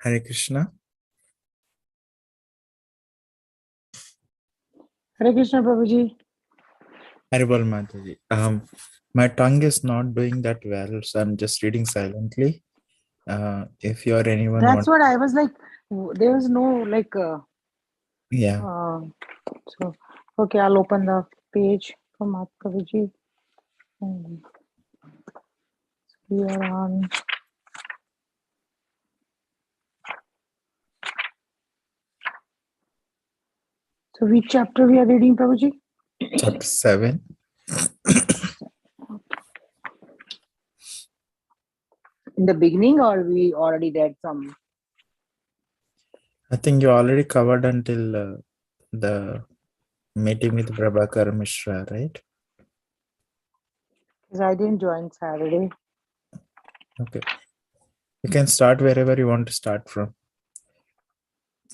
Hare Krishna. Hare Krishna, Prabhuji. Hare Bol Mataji. My tongue is not doing that well, so I'm just reading silently. If you or anyone That's want, what I was like. There was no yeah. so okay, I'll open the page from Prabhuji. And we are on so which chapter we are reading, Prabhuji? Chapter 7. In the beginning, or we already read some? I think you already covered until the meeting with Prabhupada Mishra, right? Because I didn't join Saturday. Okay. You can start wherever you want to start from.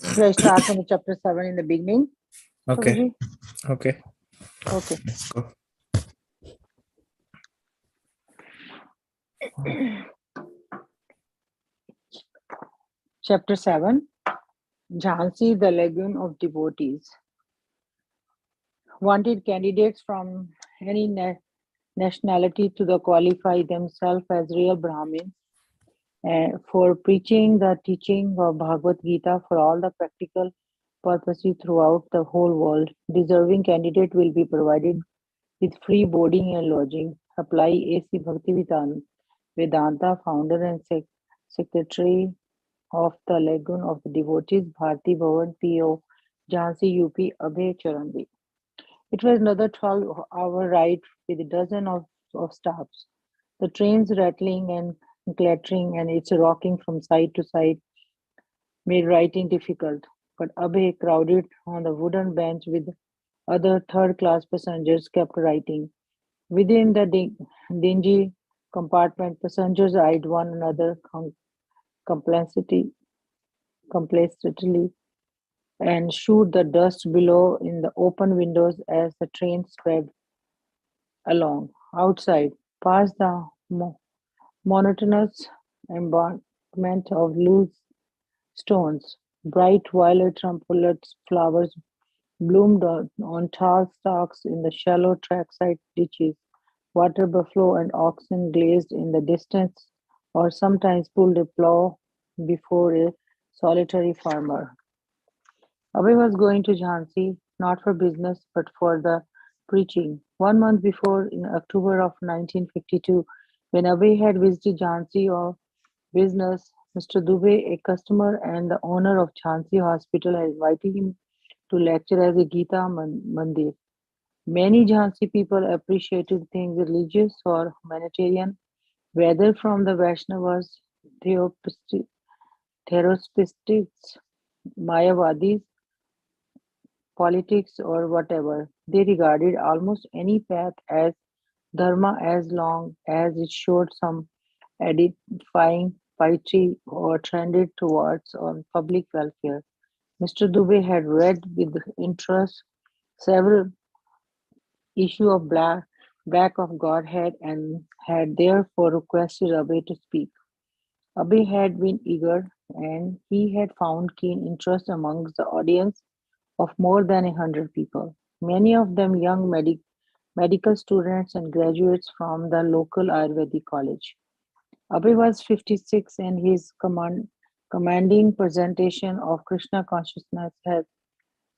Should I start from the chapter 7 in the beginning, Okay. Prabhuji? Okay. Okay. Let's go. Chapter 7, Jhansi, the Lagoon of Devotees. Wanted candidates from any nationality to qualify themselves as real Brahmins for preaching the teaching of Bhagavad Gita for all the practical purposes throughout the whole world. Deserving candidate will be provided with free boarding and lodging. Apply A.C. Vedanta, founder and secretary of the Lagoon of the Devotees, Bharti Bhavan, P.O., Jhansi, UP, Abhay Charandi. It was another 12-hour ride with a dozen of stops. The trains rattling and clattering and its rocking from side to side made writing difficult. But Abhay, crowded on the wooden bench with other third-class passengers, kept writing. Within the dingy compartment, passengers eyed one another complacently and shooed the dust below in the open windows as the train sped along. Outside, past the monotonous embankment of loose stones, bright violet trumpet flowers bloomed on tall stalks in the shallow trackside ditches. Water buffalo and oxen grazed in the distance, or sometimes pulled a plough before a solitary farmer. Abhay was going to Jhansi, not for business, but for the preaching. 1 month before, in October of 1952, when Abhay had visited Jhansi on business, Mr. Dubey, a customer and the owner of Jhansi Hospital, had invited him to lecture as a Gita Mandir. Many Jhansi people appreciated things religious or humanitarian, whether from the Vaishnavas, Theosophists, Mayavadis, politics, or whatever. They regarded almost any path as dharma as long as it showed some edifying piety or trended towards on public welfare. Mr. Dubey had read with interest several issues of Back of Godhead and had therefore requested Abhay to speak. Abhay had been eager, and he had found keen interest amongst the audience of more than 100 people, many of them young medical students and graduates from the local Ayurvedic college. Abhay was 56, and his commanding presentation of Krishna consciousness had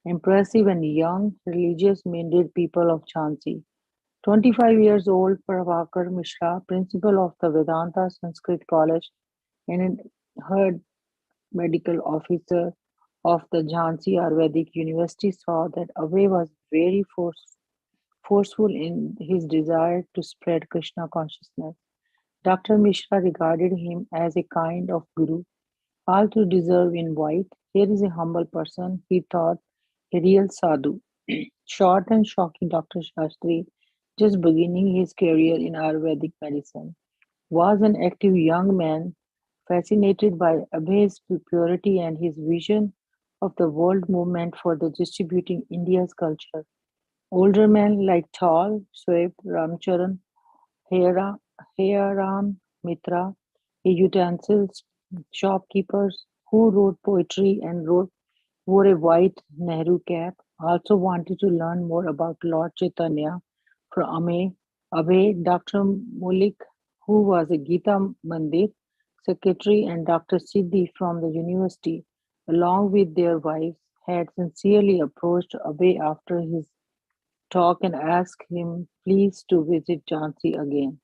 impressive and young, religious-minded people of Jhansi. 25 years old, Prabhakar Mishra, principal of the Vedanta Sanskrit College and head medical officer of the Jhansi Ayurvedic University, saw that Abhay was very forceful in his desire to spread Krishna consciousness. Dr. Mishra regarded him as a kind of guru, all to deserve in white. Here is a humble person, he thought, a real sadhu. Short and shocking Dr. Shastri, just beginning his career in Ayurvedic medicine, was an active young man fascinated by Abhay's purity and his vision of the world movement for the distributing India's culture. Older men like Tall, Swaip, Ramcharan, Heyaran Mitra, utensils shopkeepers, who wrote poetry and wore a white Nehru cap, also wanted to learn more about Lord Chaitanya from Abhay, Dr. Mulik, who was a Gita Mandir secretary, and Dr. Siddhi from the university, along with their wives, had sincerely approached Abhay after his talk and asked him please to visit Jhansi again.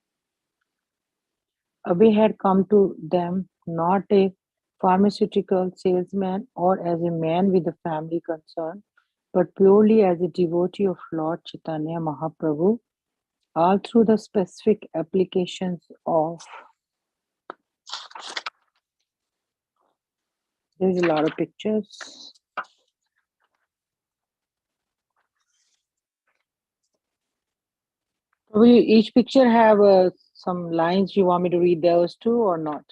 Abhay had come to them not a pharmaceutical salesman or as a man with a family concern, but purely as a devotee of Lord Chaitanya Mahaprabhu, all through the specific applications of. There's a lot of pictures. Each picture have some lines. You want me to read those too or not?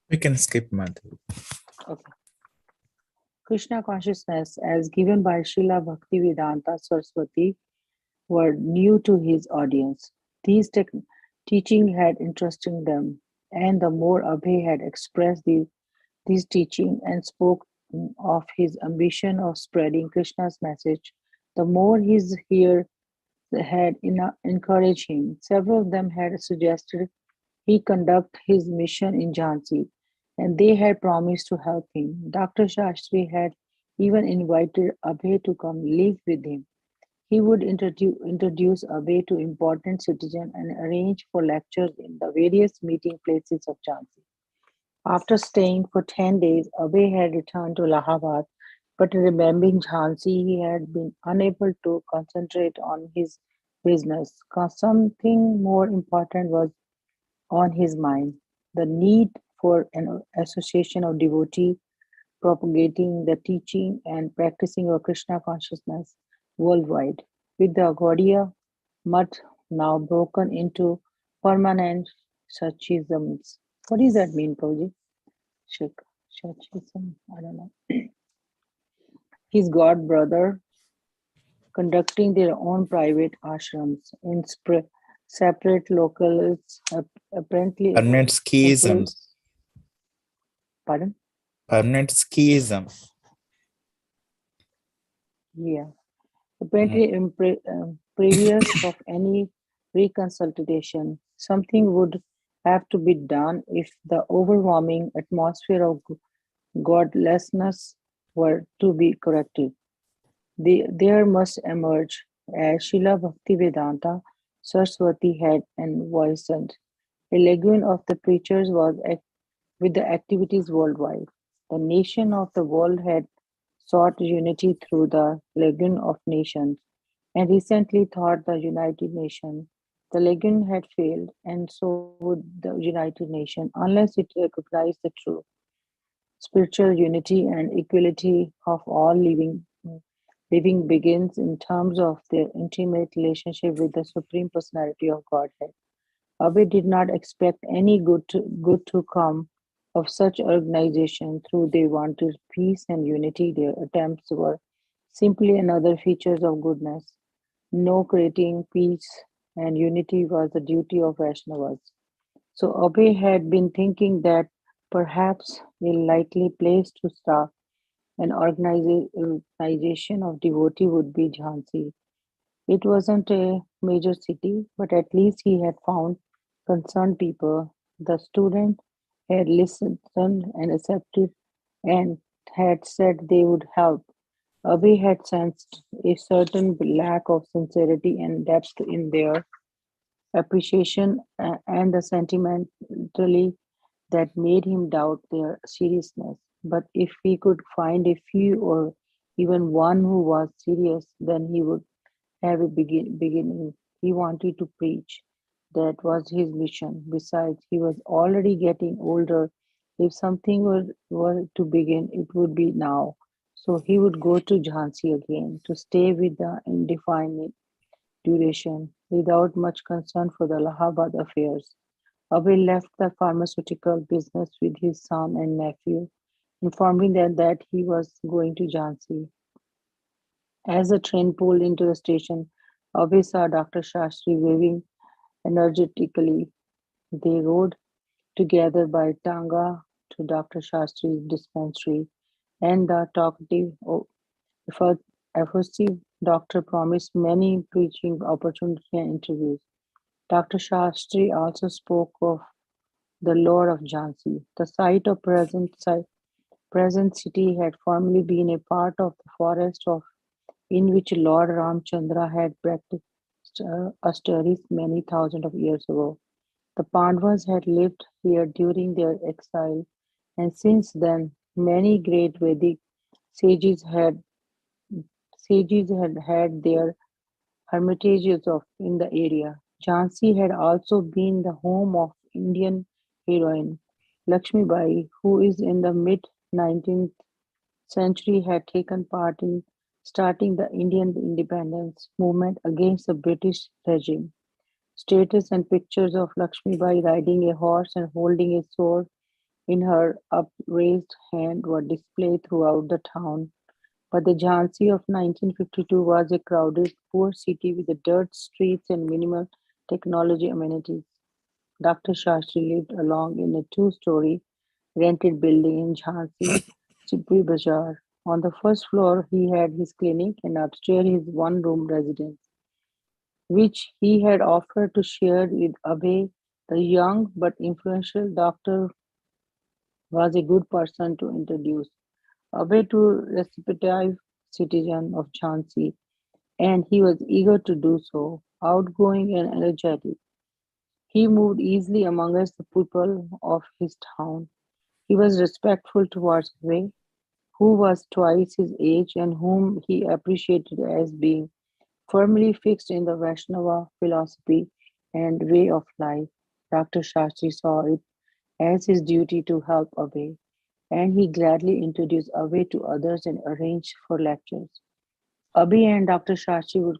We can skip Madhavi. Okay. Krishna consciousness, as given by Srila Bhaktivedanta Saraswati, were new to his audience. These teaching had interested them, and the more Abhay had expressed these teaching and spoke of his ambition of spreading Krishna's message, the more his hearers had encouraged him. Several of them had suggested he conduct his mission in Jhansi, and they had promised to help him. Dr. Shastri had even invited Abhay to come live with him. He would introduce Abhay to important citizens and arrange for lectures in the various meeting places of Jhansi. After staying for 10 days, Abhay had returned to Allahabad, but remembering Jhansi, he had been unable to concentrate on his business, because something more important was on his mind: the need for an association of devotees propagating the teaching and practicing of Krishna consciousness worldwide. With the Gaudiya Math now broken into permanent Shachisms. What does that mean, Prabhuji? Shachism? I don't know. His god brother conducting their own private ashrams in separate locales, apparently Permanent employ. skism. Pardon? Permanent skism. Yeah. Apparently, previous of any reconsultation, something would have to be done if the overwhelming atmosphere of godlessness were to be corrected. There must emerge, as Srila Bhaktivedanta Saraswati had envisioned, a legion of the preachers was with the activities worldwide. The nation of the world had sought unity through the Legion of Nations, and recently thought the United Nations. The Legion had failed, and so would the United Nations unless it recognized the true spiritual unity and equality of all living begins in terms of their intimate relationship with the Supreme Personality of Godhead. Abhay did not expect any good to come of such organization through they wanted peace and unity. Their attempts were simply another features of goodness. No creating peace and unity was the duty of Vaishnavas. So Abhay had been thinking that perhaps a likely place to start an organization of devotee would be Jhansi. It wasn't a major city, but at least he had found concerned people. The student had listened and accepted and had said they would help. Abhay had sensed a certain lack of sincerity and depth in their appreciation and the sentimentally that made him doubt their seriousness. But if he could find a few or even one who was serious, then he would have a beginning. He wanted to preach. That was his mission. Besides, he was already getting older. If something were to begin, it would be now. So he would go to Jhansi again to stay with the indefinite duration without much concern for the Allahabad affairs. Abhay left the pharmaceutical business with his son and nephew, informing them that he was going to Jhansi. As the train pulled into the station, Abhay saw Dr. Shastri waving energetically. They rode together by Tanga to Dr. Shastri's dispensary, and the talkative, effusive doctor promised many preaching opportunities and interviews. Dr. Shastri also spoke of the lore of Jhansi. The site of present city had formerly been a part of the forest of in which Lord Ramchandra had practiced austerities many thousands of years ago. The Pandavas had lived here during their exile, and since then many great Vedic sages had had their hermitages in the area. Jhansi had also been the home of Indian heroine Lakshmi Bai, who is in the mid 19th century had taken part in starting the Indian independence movement against the British regime. Statues and pictures of Lakshmi Bai riding a horse and holding a sword in her upraised hand were displayed throughout the town. But the Jhansi of 1952 was a crowded, poor city with the dirt streets and minimal technology amenities. Dr. Shastri lived along in a two-story rented building in Jhansi, Chipri Bazaar. On the first floor, he had his clinic, and upstairs his one-room residence, which he had offered to share with Abhay. The young but influential doctor was a good person to introduce Abhay to respective citizen of Jhansi, and he was eager to do so, outgoing and energetic. He moved easily amongst the people of his town. He was respectful towards Abhay, who was twice his age and whom he appreciated as being firmly fixed in the Vaishnava philosophy and way of life. Dr. Shastri saw it as his duty to help Abhay, and he gladly introduced Abhay to others and arranged for lectures. Abhay and Dr. Shastri would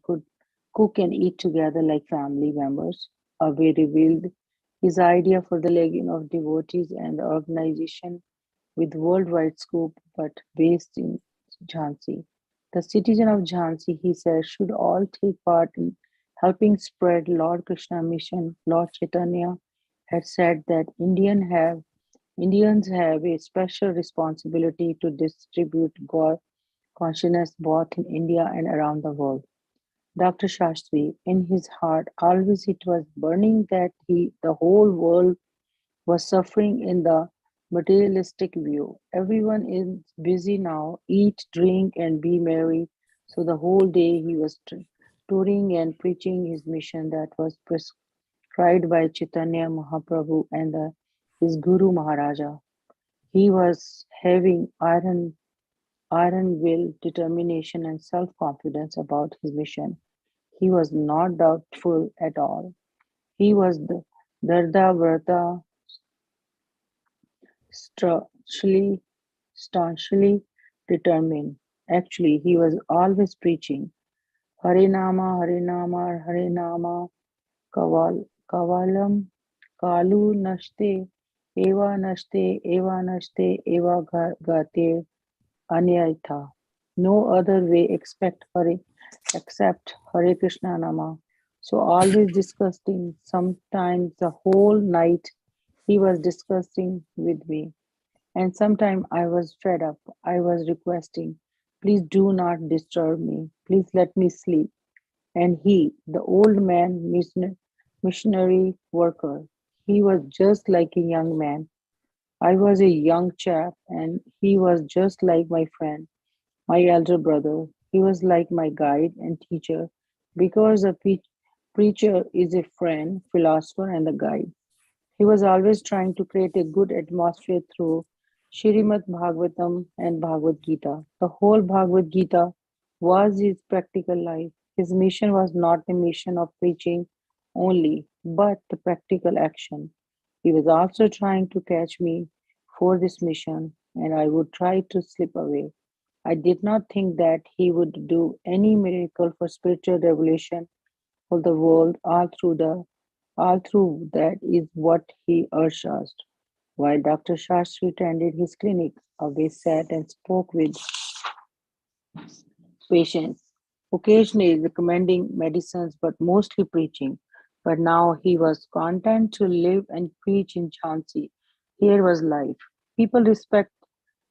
cook and eat together like family members. Abhay revealed his idea for the Legion of Devotees and the organization with worldwide scope but based in Jhansi. The citizens of Jhansi, he said, should all take part in helping spread Lord Krishna mission. Lord Chaitanya had said that Indians have a special responsibility to distribute God consciousness both in India and around the world. Dr. Shastri, in his heart, always it was burning that the whole world was suffering in the materialistic view. Everyone is busy now, eat, drink, and be merry. So the whole day he was touring and preaching his mission that was prescribed by Chaitanya Mahaprabhu and his Guru Maharaja. He was having iron will, determination, and self confidence about his mission. He was not doubtful at all. He was the Dardha staunchly, staunchly determined. Actually, he was always preaching Harinama, Harinama, Harinama, Kavalam, Kalu Eva Nashte, Eva Gate, Anyayatha. No other way except Hare Krishna Nama. So always discussing, sometimes the whole night he was discussing with me. And sometimes I was fed up. I was requesting, please do not disturb me. Please let me sleep. And he, the old man, missionary worker, he was just like a young man. I was a young chap, and he was just like my friend, my elder brother. He was like my guide and teacher, because a preacher is a friend, philosopher, and a guide. He was always trying to create a good atmosphere through Shrimad Bhagavatam and Bhagavad Gita. The whole Bhagavad Gita was his practical life. His mission was not the mission of preaching only, but the practical action. He was also trying to catch me for this mission, and I would try to slip away. I did not think that he would do any miracle for spiritual revelation for the world all through that is what he urged us. While Dr. Shastri tended his clinic, Abhay sat and spoke with patients, occasionally recommending medicines but mostly preaching. But now he was content to live and preach in Jhansi. Here was life. People respect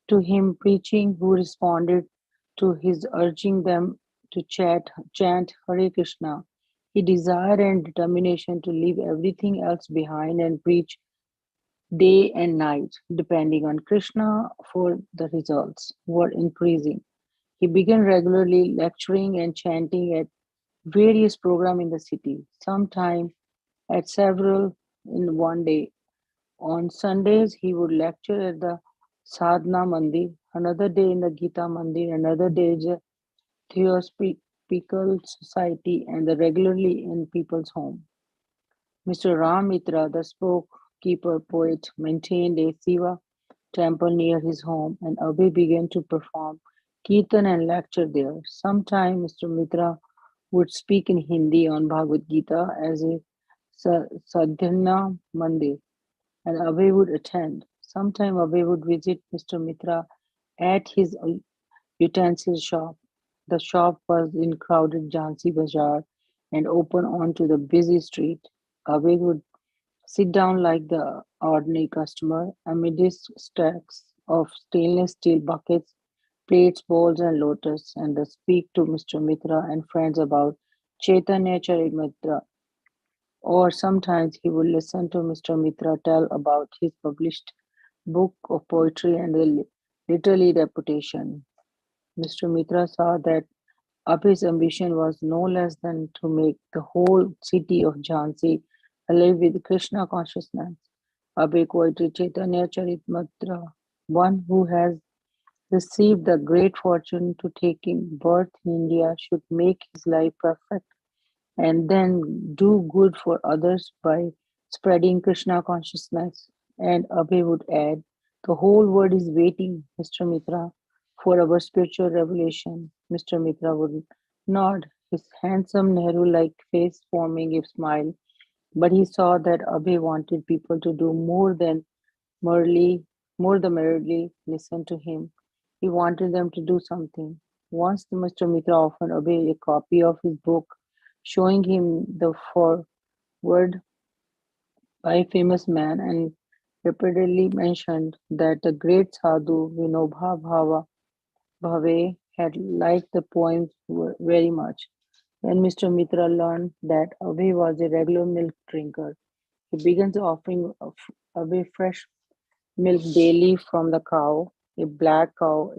to him preaching who responded to his urging them to chant Hare Krishna. He desire and determination to leave everything else behind and preach day and night, depending on Krishna for the results, were increasing. He began regularly lecturing and chanting at various programs in the city, sometimes at several in one day. On Sundays, he would lecture at the Sadhana Mandir, another day in the Gita Mandir, another day in the Theosophical Society, and regularly in people's home. Mr. Mitra, the spokekeeper poet, maintained a Siva temple near his home, and Abhay began to perform kirtan and lecture there. Sometimes Mr. Mitra would speak in Hindi on Bhagavad Gita as a Sadhana Mandir, and Abhay would attend. Sometime Abhay would visit Mr. Mitra at his utensil shop. The shop was in crowded Jhansi Bazaar and open onto the busy street. Abhay would sit down like the ordinary customer amidst stacks of stainless steel buckets, plates, bowls, and lotus, and speak to Mr. Mitra and friends about Chaitanya Charitamrita. Or sometimes he would listen to Mr. Mitra tell about his published book of poetry and the literary reputation. Mr. Mitra saw that Abhi's ambition was no less than to make the whole city of Jhansi alive with Krishna consciousness. Abhi quoted Chaitanya Charitamrita, one who has received the great fortune to taking birth in India should make his life perfect and then do good for others by spreading Krishna consciousness. And Abhay would add, the whole world is waiting, Mr. Mitra, for our spiritual revelation. Mr. Mitra would nod, his handsome Nehru like face forming a smile, but he saw that Abhay wanted people to do merely more than merely listen to him. He wanted them to do something. Once Mr. Mitra offered Abhay a copy of his book, showing him the foreword by a famous man, and repeatedly mentioned that the great sadhu Vinobha Bhave had liked the poems very much. When Mr. Mitra learned that Abhay was a regular milk drinker, he began offering Abhay fresh milk daily from the cow, a black cow.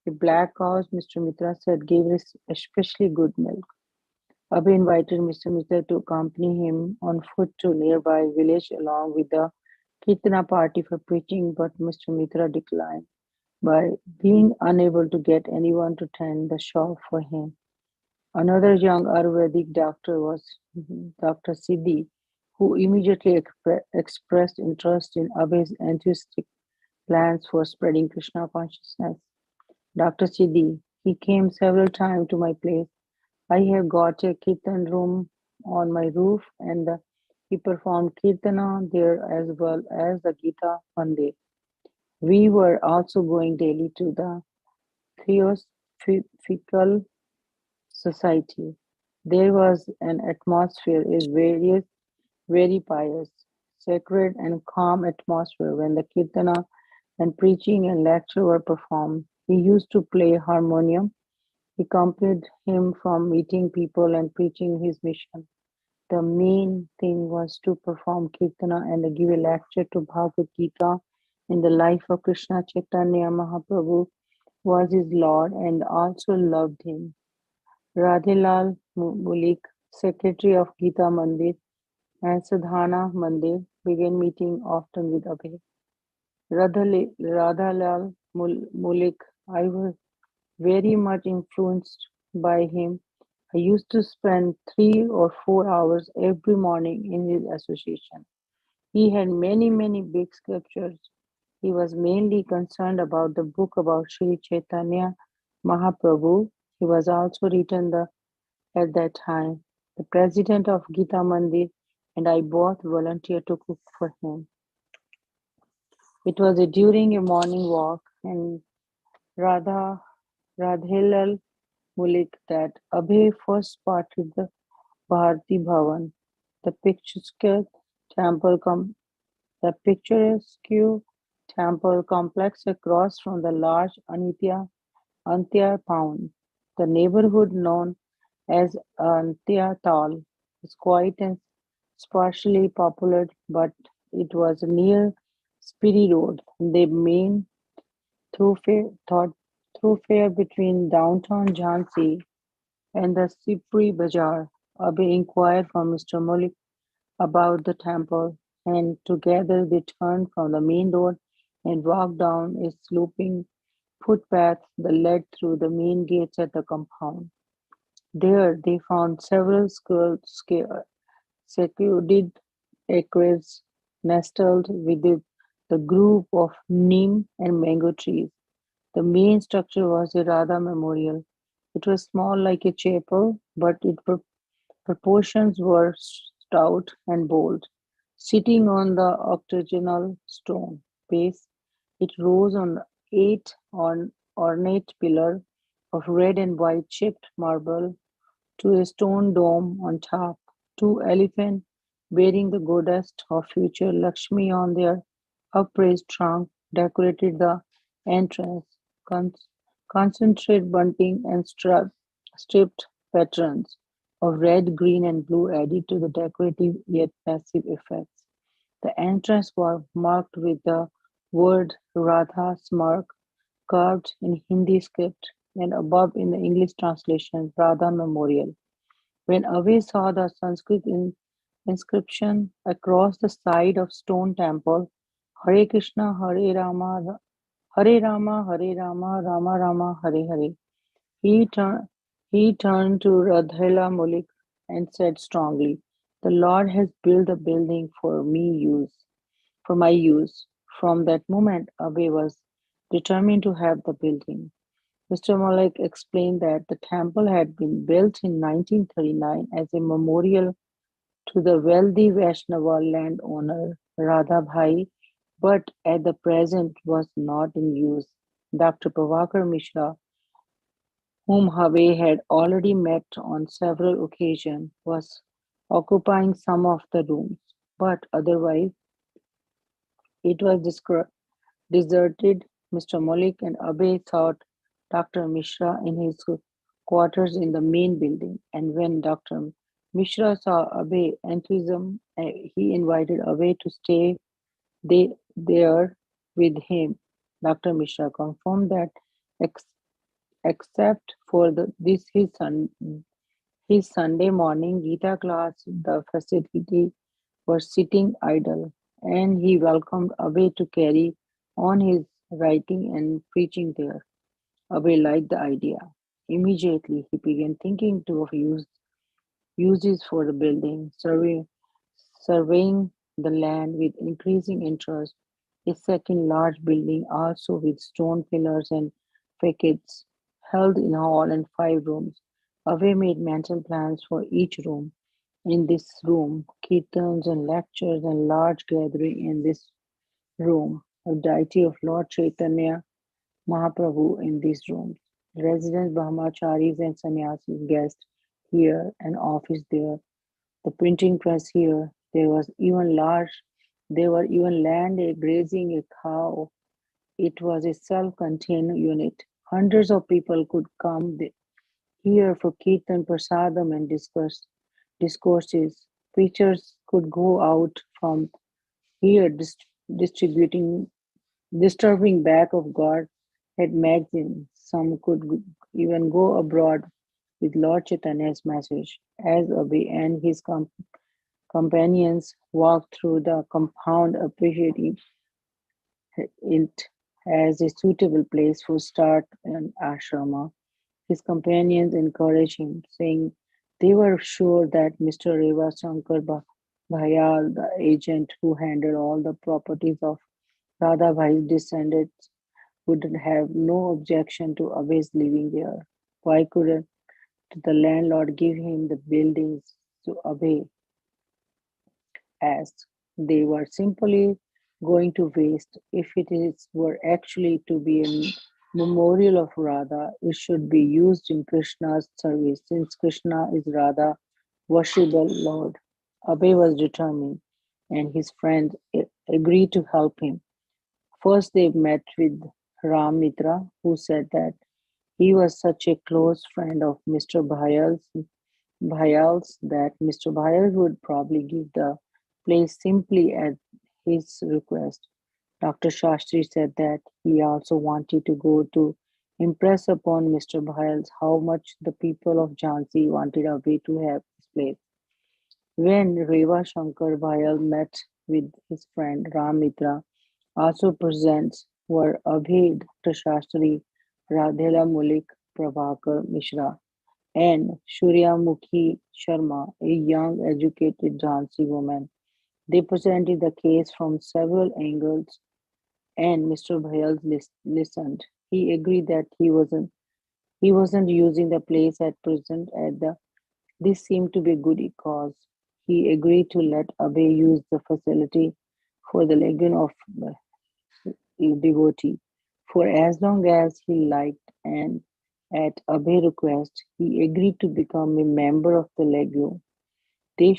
A black cow, Mr. Mitra said, gave us especially good milk. Abhay invited Mr. Mitra to accompany him on foot to nearby village along with the Kirtana party for preaching, but Mr. Mitra declined by being unable to get anyone to tend the shop for him. Another young Ayurvedic doctor was Dr. Siddhi, who immediately expressed interest in Abhay's enthusiastic plans for spreading Krishna consciousness. Dr. Siddhi, he came several times to my place. I have got a kirtan room on my roof, and he performed kirtana there as well as the Gita Mandir. We were also going daily to the Theosophical Society. There was an atmosphere, is very pious, sacred, and calm atmosphere when the kirtana and preaching and lecture were performed. He used to play harmonium. He accompanied him from meeting people and preaching his mission. The main thing was to perform kirtana and give a lecture to Bhagavad Gita in the life of Krishna Chaitanya Mahaprabhu was his Lord and also loved him. Radhilal Mulik, secretary of Gita Mandir and Sadhana Mandir, began meeting often with Abhay. Radhalal Mulik, I was very much influenced by him. I used to spend 3 or 4 hours every morning in his association. He had many big sculptures. He was mainly concerned about the book about Sri Chaitanya Mahaprabhu. He was also written at that time the president of Gita Mandir, and I both volunteered to cook for him. It was during a morning walk and Radhilal Mulik that Abhay first spotted the Bharati Bhavan, the picturesque temple temple complex across from the large Antya town. The neighborhood known as Antya Tal is quiet and sparsely populated, but it was near Spiri Road, the main thoroughfare, thoroughfare between downtown Jhansi and the Sipri Bazaar. Abe inquired from Mr. Malik about the temple, and together they turned from the main road and walked down a sloping footpath that led through the main gates at the compound. There they found several secluded acres nestled within the group of neem and mango trees. The main structure was a Radha Memorial. It was small like a chapel, but its proportions were stout and bold. Sitting on the octagonal stone base, it rose on eight ornate pillars of red and white chipped marble to a stone dome on top. Two elephants bearing the goddess of future Lakshmi on their upraised trunk decorated the entrance. Con- Concentrate bunting and striped patterns of red, green, and blue added to the decorative yet passive effects. The entrance was marked with the word Radha Smark carved in Hindi script and above in the English translation Radha Memorial. When Abe saw the Sanskrit inscription across the side of stone temple, Hare Krishna, Hare Rama, Hare Rama, Rama Rama, Hare Hare, he, tur- he turned to Radhila Malik and said strongly, "The Lord has built the building for my use." From that moment, Abe was determined to have the building. Mr. Malik explained that the temple had been built in 1939 as a memorial to the wealthy Vaishnava landowner Radhabhai, but at the present was not in use. Dr. Prabhakar Mishra, whom Habe had already met on several occasions, was occupying some of the rooms, but otherwise it was deserted. Mr. Malik and Abe sought Dr. Mishra in his quarters in the main building, and when Dr. Mishra saw Abe's enthusiasm, he invited Abe to stay there with him. Dr. Mishra confirmed that ex- except for his Sunday morning Gita class, the facility was sitting idle, and he welcomed Abe to carry on his writing and preaching there. Abe liked the idea. Immediately, he began thinking of uses for the building, surveying the land with increasing interest. A second large building, also with stone pillars and facades, held in hall and five rooms. Abe made mental plans for each room. In this room, kirtans and lectures and large gathering in this room, a deity of Lord Chaitanya Mahaprabhu in these rooms. Residents, Brahmacharis and sannyasis guest here, an office there, the printing press here. There were even land a grazing a cow. It was a self-contained unit. Hundreds of people could come here for kirtan, prasadam, and discourses. Preachers could go out from here distributing disturbing back of God had magazine. Some could even go abroad with Lord Chaitanya's message. As Abhi and his companions walked through the compound, appreciating it as a suitable place for start an ashrama, his companions encouraged him, saying they were sure that Mr. Reva Shankar Bhayal, the agent who handled all the properties of Radha Bhai's descendants, would have no objection to Abey's living there. Why couldn't the landlord give him the buildings to Abey asked? They were simply going to waste. If were actually to be a memorial of Radha, it should be used in Krishna's service, since Krishna is Radha worshipable Lord. Abey was determined, and his friends agreed to help him. First, they met with Līlāmṛta, who said that he was such a close friend of Mr. Bhayal's that Mr. Bhayal would probably give the place simply at his request. Dr. Shastri said that he also wanted to go to impress upon Mr. Bhayal how much the people of Jhansi wanted Abhay to have this place. When Reva Shankar Bhayal met with his friend Ram Mitra, also presents were Abhay, Dr. Shastri, Radhela Mulik, Prabhakar Mishra, and Suryamukhi Sharma, a young educated Jhansi woman. They presented the case from several angles, and Mr. Bhayal listened. He agreed that he wasn't using the place at present. This seemed to be a good cause. He agreed to let Abhay use the facility for the legion of devotee for as long as he liked, and at Abhay's request, he agreed to become a member of the legion. They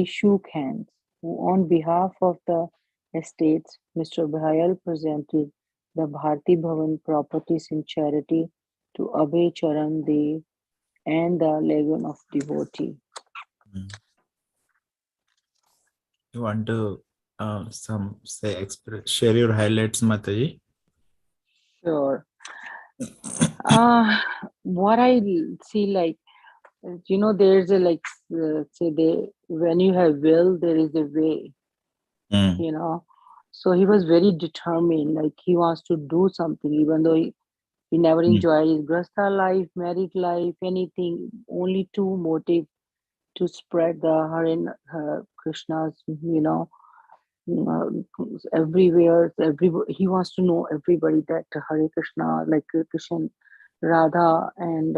shook hands. On behalf of the estates, Mr. Bhayal presented the Bharti Bhavan properties in charity to Abhay Charan Dev and the legion of devotee. You want to share your highlights, Mataji? Sure. What I see, like, there's a say when you have will, there is a way. Mm. So he was very determined, like he wants to do something, even though he never enjoyed his grasta life, married life, anything. Only two motive to spread the Hare Krishna's, uh, everywhere. He wants to know everybody that Hare Krishna, like Krishna, Radha, and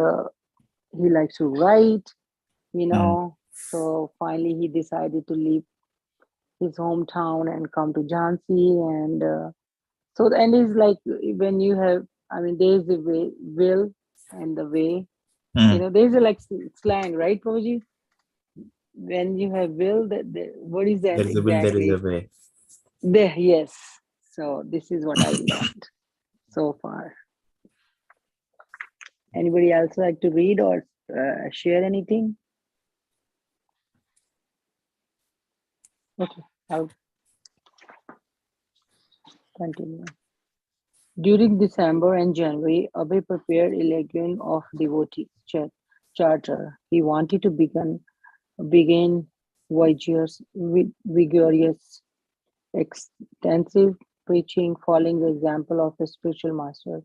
he likes to write. So finally he decided to leave his hometown and come to Jhansi, and so the end is like when you have, I mean, there's the way, will and the way. There's a like slang, right, Prabhuji? When you have will, what is that There is a will, there is a exactly? way. There, yes. So this is what I learned so far. Anybody else like to read or share anything? Okay, I'll continue. During December and January, Abhay prepared a legion of devotees charter. He wanted to begin vigorous, extensive preaching, following the example of a spiritual master.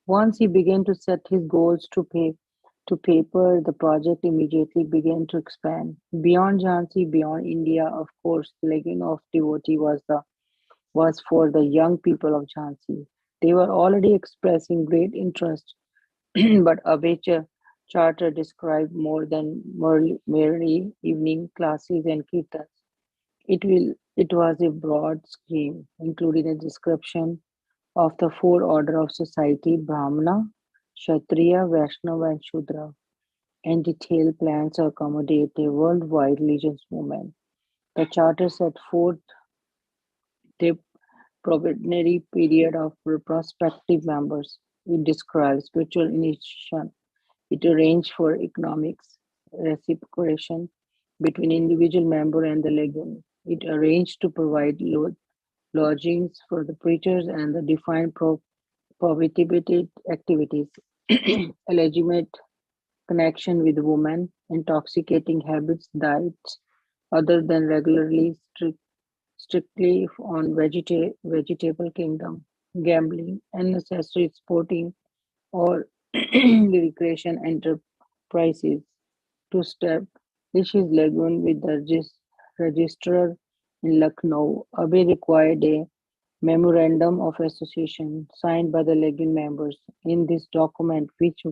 Once he began to set his goals to paper, the project immediately began to expand. Beyond Jhansi, beyond India, of course, the legion of devotee was for the young people of Jhansi. They were already expressing great interest, but Abhay Charter described more than merely evening classes and kirtans. It was a broad scheme, including a description of the four order of society: Brahmana, Kshatriya, Vaishnava, and Shudra, and detailed plans to accommodate a worldwide religious movement. The charter set forth the probationary period of prospective members. It describes spiritual initiation. It arranged for economics reciprocation between individual member and the legion. It arranged to provide lodgings for the preachers and the defined prohibited activities, a legitimate connection with women, intoxicating habits, diets other than strictly on vegetable kingdom, gambling, unnecessary sporting or recreation enterprises. To establish his lagoon with the registrar in Lucknow, Abe required a memorandum of association signed by the lagoon members. In this document, which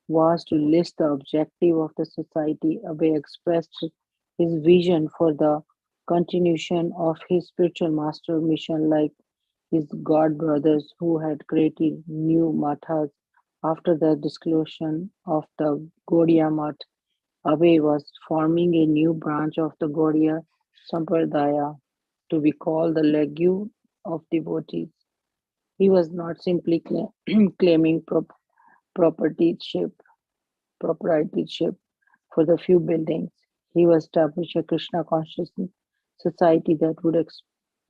was to list the objective of the society, Abe expressed his vision for the continuation of his spiritual master mission like his god brothers who had created new mathas after the dissolution of the Gaudiya Math. Abe was forming a new branch of the Gaudiya Sampradaya to be called the Legue of Devotees. He was not simply claiming propertyship, proprietorship for the few buildings. He was establishing a Krishna conscious society that would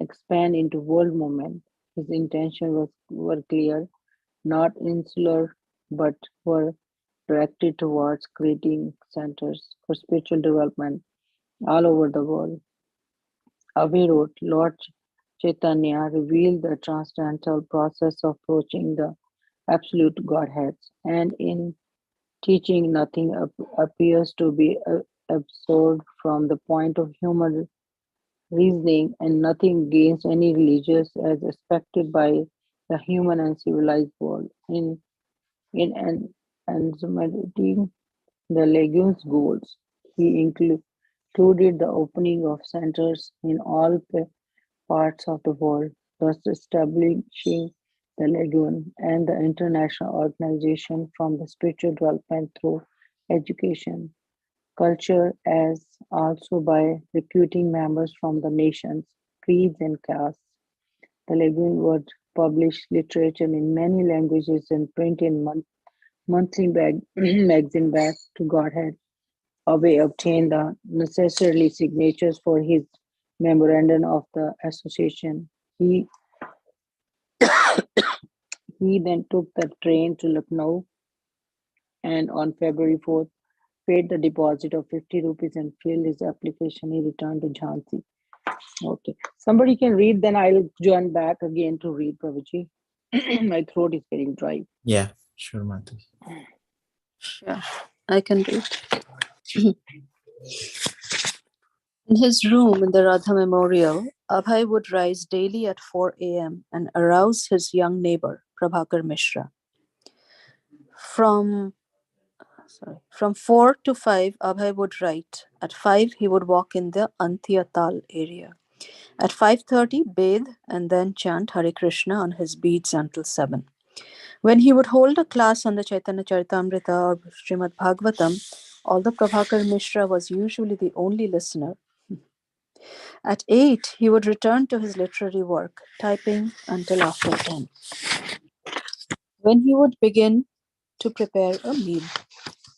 expand into world movement. His intention were clear, not insular, but were directed towards creating centers for spiritual development all over the world. Abhay wrote, Lord Chaitanya revealed the transcendental process of approaching the absolute Godheads, and in teaching nothing appears to be absurd from the point of human reasoning, and nothing gains any religious as expected by the human and civilized world. In enumerating the Legume's goals, he included the opening of centers in all parts of the world, thus establishing the Lagoon and the international organization from the spiritual development through education, culture, as also by recruiting members from the nations, creeds, and castes. The Lagoon would publish literature in many languages and print in monthly magazine Back to Godhead. Abe obtained the necessary signatures for his memorandum of the association. He then took the train to Lucknow and on February 4th paid the deposit of 50 rupees and filled his application. He returned to Jhansi. Okay. Somebody can read, then I'll join back again to read, Prabhuji. My throat is getting dry. Yeah, sure, Mataji. Yeah, I can read. In his room in the Radha Memorial, Abhay would rise daily at 4 a.m. and arouse his young neighbor, Prabhakar Mishra. From 4 to 5, Abhay would write. At 5, he would walk in the Antyatal area. At 5:30, bathe and then chant Hare Krishna on his beads until 7. When he would hold a class on the Chaitanya Charitamrita or Srimad Bhagavatam, although Prabhakar Mishra was usually the only listener, at 8, he would return to his literary work, typing until after 10. When he would begin to prepare a meal.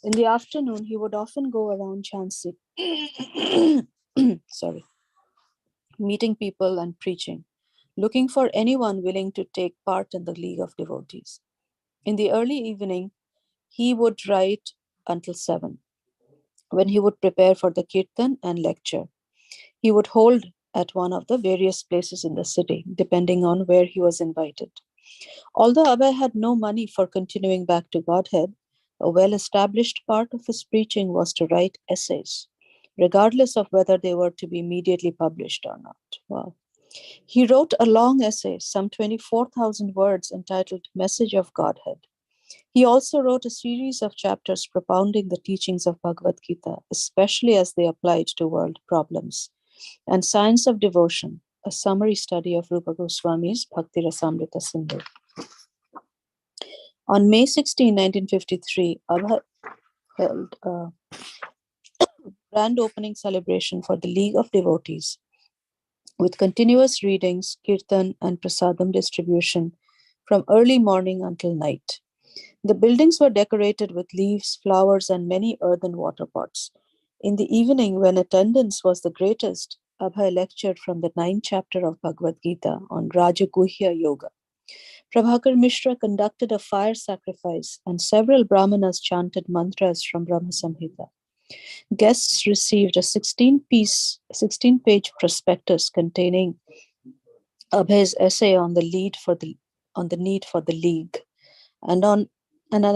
In the afternoon, he would often go around Jhansi, meeting people and preaching, looking for anyone willing to take part in the League of Devotees. In the early evening, he would write until 7, when he would prepare for the kirtan and lecture. He would hold at one of the various places in the city, depending on where he was invited. Although Abhay had no money for continuing back to Godhead, a well-established part of his preaching was to write essays, regardless of whether they were to be immediately published or not. Wow. He wrote a long essay, some 24,000 words, entitled Message of Godhead. He also wrote a series of chapters propounding the teachings of Bhagavad Gita, especially as they applied to world problems, and Science of Devotion, a summary study of Rupa Goswami's Bhakti Rasamrita Sindhu. On May 16, 1953, Abhay held a grand opening celebration for the League of Devotees with continuous readings, kirtan, and prasadam distribution from early morning until night. The buildings were decorated with leaves, flowers, and many earthen water pots. In the evening, when attendance was the greatest, Abhay lectured from the 9th chapter of Bhagavad Gita on Rajaguhya Yoga. Prabhakar Mishra conducted a fire sacrifice, and several brahmanas chanted mantras from Brahma Samhita. Guests received a 16-page prospectus containing Abhay's essay on the need for the league, and an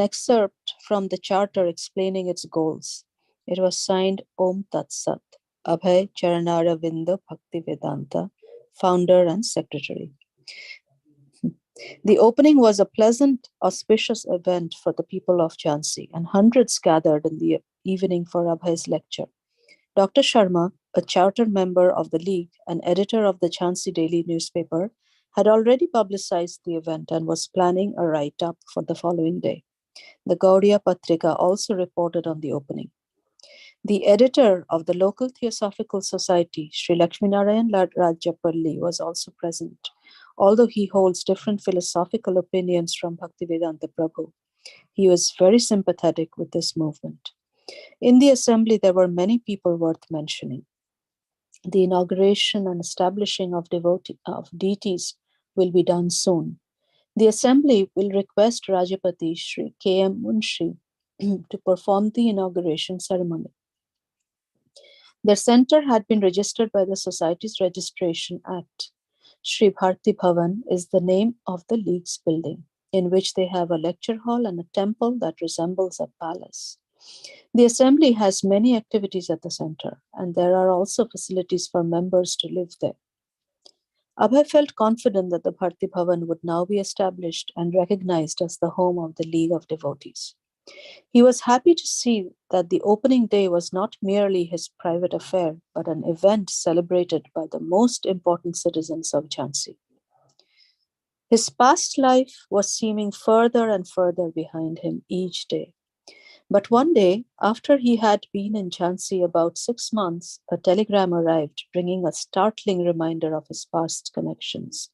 excerpt from the charter explaining its goals. It was signed Om Tat Sat, Abhay Charanaravinda Bhakti Vedanta, founder and secretary. The opening was a pleasant, auspicious event for the people of Jhansi, and hundreds gathered in the evening for Abhay's lecture. Dr. Sharma, a charter member of the League and editor of the Jhansi daily newspaper, had already publicized the event and was planning a write-up for the following day. The Gaudiya Patrika also reported on the opening. The editor of the local Theosophical Society, Sri Lakshminarayan Rajapalli, was also present. Although he holds different philosophical opinions from Bhaktivedanta Prabhu, he was very sympathetic with this movement. In the assembly, there were many people worth mentioning. The inauguration and establishing of deities will be done soon. The assembly will request Rajapati Shri K.M. Munshi to perform the inauguration ceremony. Their center had been registered by the Society's Registration Act. Shri Bharti Bhavan is the name of the League's building, in which they have a lecture hall and a temple that resembles a palace. The assembly has many activities at the center, and there are also facilities for members to live there. Abhay felt confident that the Bharti Bhavan would now be established and recognized as the home of the League of Devotees. He was happy to see that the opening day was not merely his private affair, but an event celebrated by the most important citizens of Jhansi. His past life was seeming further and further behind him each day. But one day, after he had been in Jhansi about 6 months, a telegram arrived bringing a startling reminder of his past connections.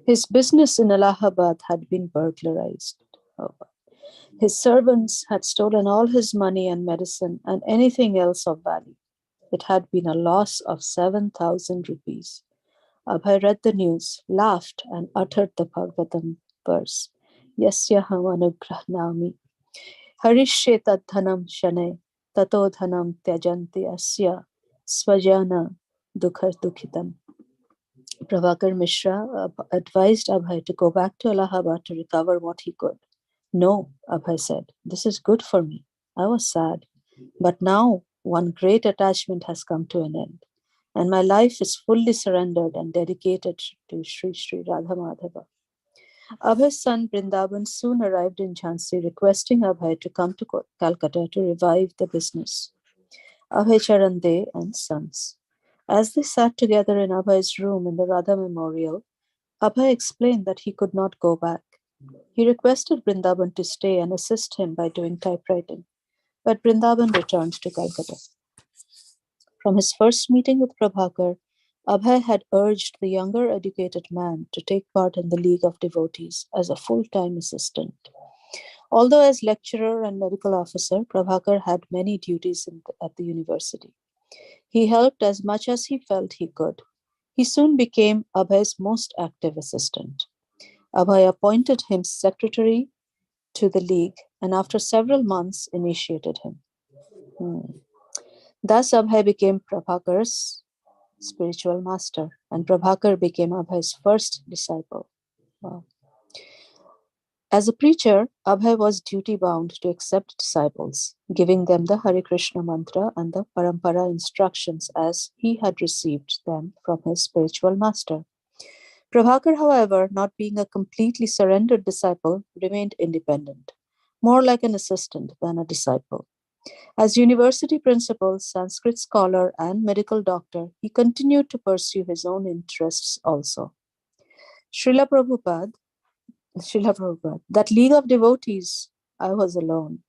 His business in Allahabad had been burglarized. His servants had stolen all his money and medicine and anything else of value. It had been a loss of 7,000 rupees. Abhay read the news, laughed, and uttered the Bhagavatam verse, Yasyaham anugrahnami. Harishye tadhanam shane, tato dhanam tyajanti asya, svajana dukhar dukhitam. Prabhakar Mishra advised Abhay to go back to Allahabad to recover what he could. No, Abhay said, this is good for me. I was sad. But now one great attachment has come to an end, and my life is fully surrendered and dedicated to Sri Sri Radha Madhava. Abhay's son Vrindavan soon arrived in Jhansi, requesting Abhay to come to Calcutta to revive the business. Abhay Charan De and sons. As they sat together in Abhay's room in the Radha Memorial, Abhay explained that he could not go back. He requested Vrindavan to stay and assist him by doing typewriting, but Vrindavan returned to Calcutta. From his first meeting with Prabhakar, Abhay had urged the younger educated man to take part in the League of Devotees as a full-time assistant. Although as lecturer and medical officer, Prabhakar had many duties at the university. He helped as much as he felt he could. He soon became Abhay's most active assistant. Abhay appointed him secretary to the League and after several months initiated him. Thus Abhay became Prabhakar's spiritual master, and Prabhakar became Abhay's first disciple. Wow. As a preacher, Abhay was duty-bound to accept disciples, giving them the Hare Krishna mantra and the Parampara instructions as he had received them from his spiritual master. Prabhakar, however, not being a completely surrendered disciple, remained independent, more like an assistant than a disciple. As university principal, Sanskrit scholar, and medical doctor, he continued to pursue his own interests also. Srila Prabhupada, that League of Devotees, I was alone.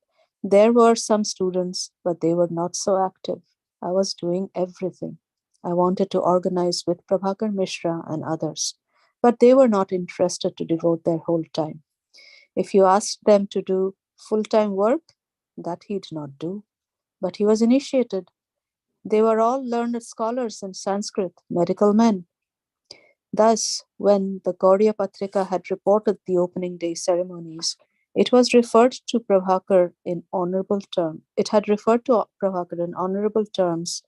There were some students, but they were not so active. I was doing everything. I wanted to organize with Prabhakar Mishra and others, but they were not interested to devote their whole time. If you asked them to do full-time work, that he did not do. But he was initiated. They were all learned scholars in Sanskrit, medical men. Thus, when the Gaudiya Patrika had reported the opening day ceremonies, it was referred to Prabhakar in honorable terms. It had referred to Prabhakar in honorable terms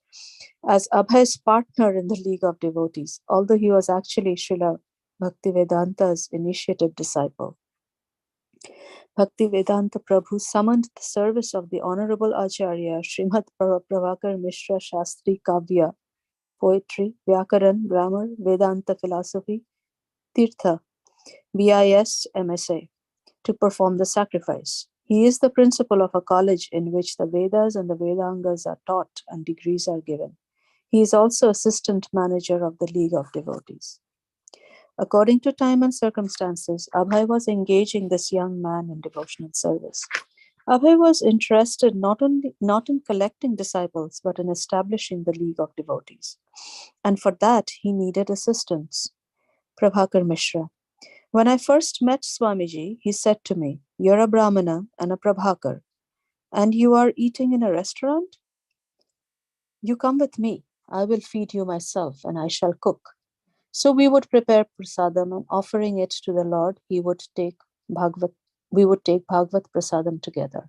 as Abhay's partner in the League of Devotees, although he was actually Srila Bhaktivedanta's initiated disciple. Bhaktivedanta Prabhu summoned the service of the Honorable Acharya Srimad Prabhakar Mishra Shastri Kavya, poetry, Vyakaran, grammar, Vedanta philosophy, Tirtha, BIS, MSA, to perform the sacrifice. He is the principal of a college in which the Vedas and the Vedangas are taught and degrees are given. He is also assistant manager of the League of Devotees. According to time and circumstances, Abhay was engaging this young man in devotional service. Abhay was interested not in collecting disciples, but in establishing the League of Devotees. And for that, he needed assistance. Prabhakar Mishra. When I first met Swamiji, he said to me, "You're a Brahmana and a Prabhakar, and you are eating in a restaurant? You come with me. I will feed you myself, and I shall cook." So we would prepare prasadam, and offering it to the Lord, we would take Bhagavad prasadam together.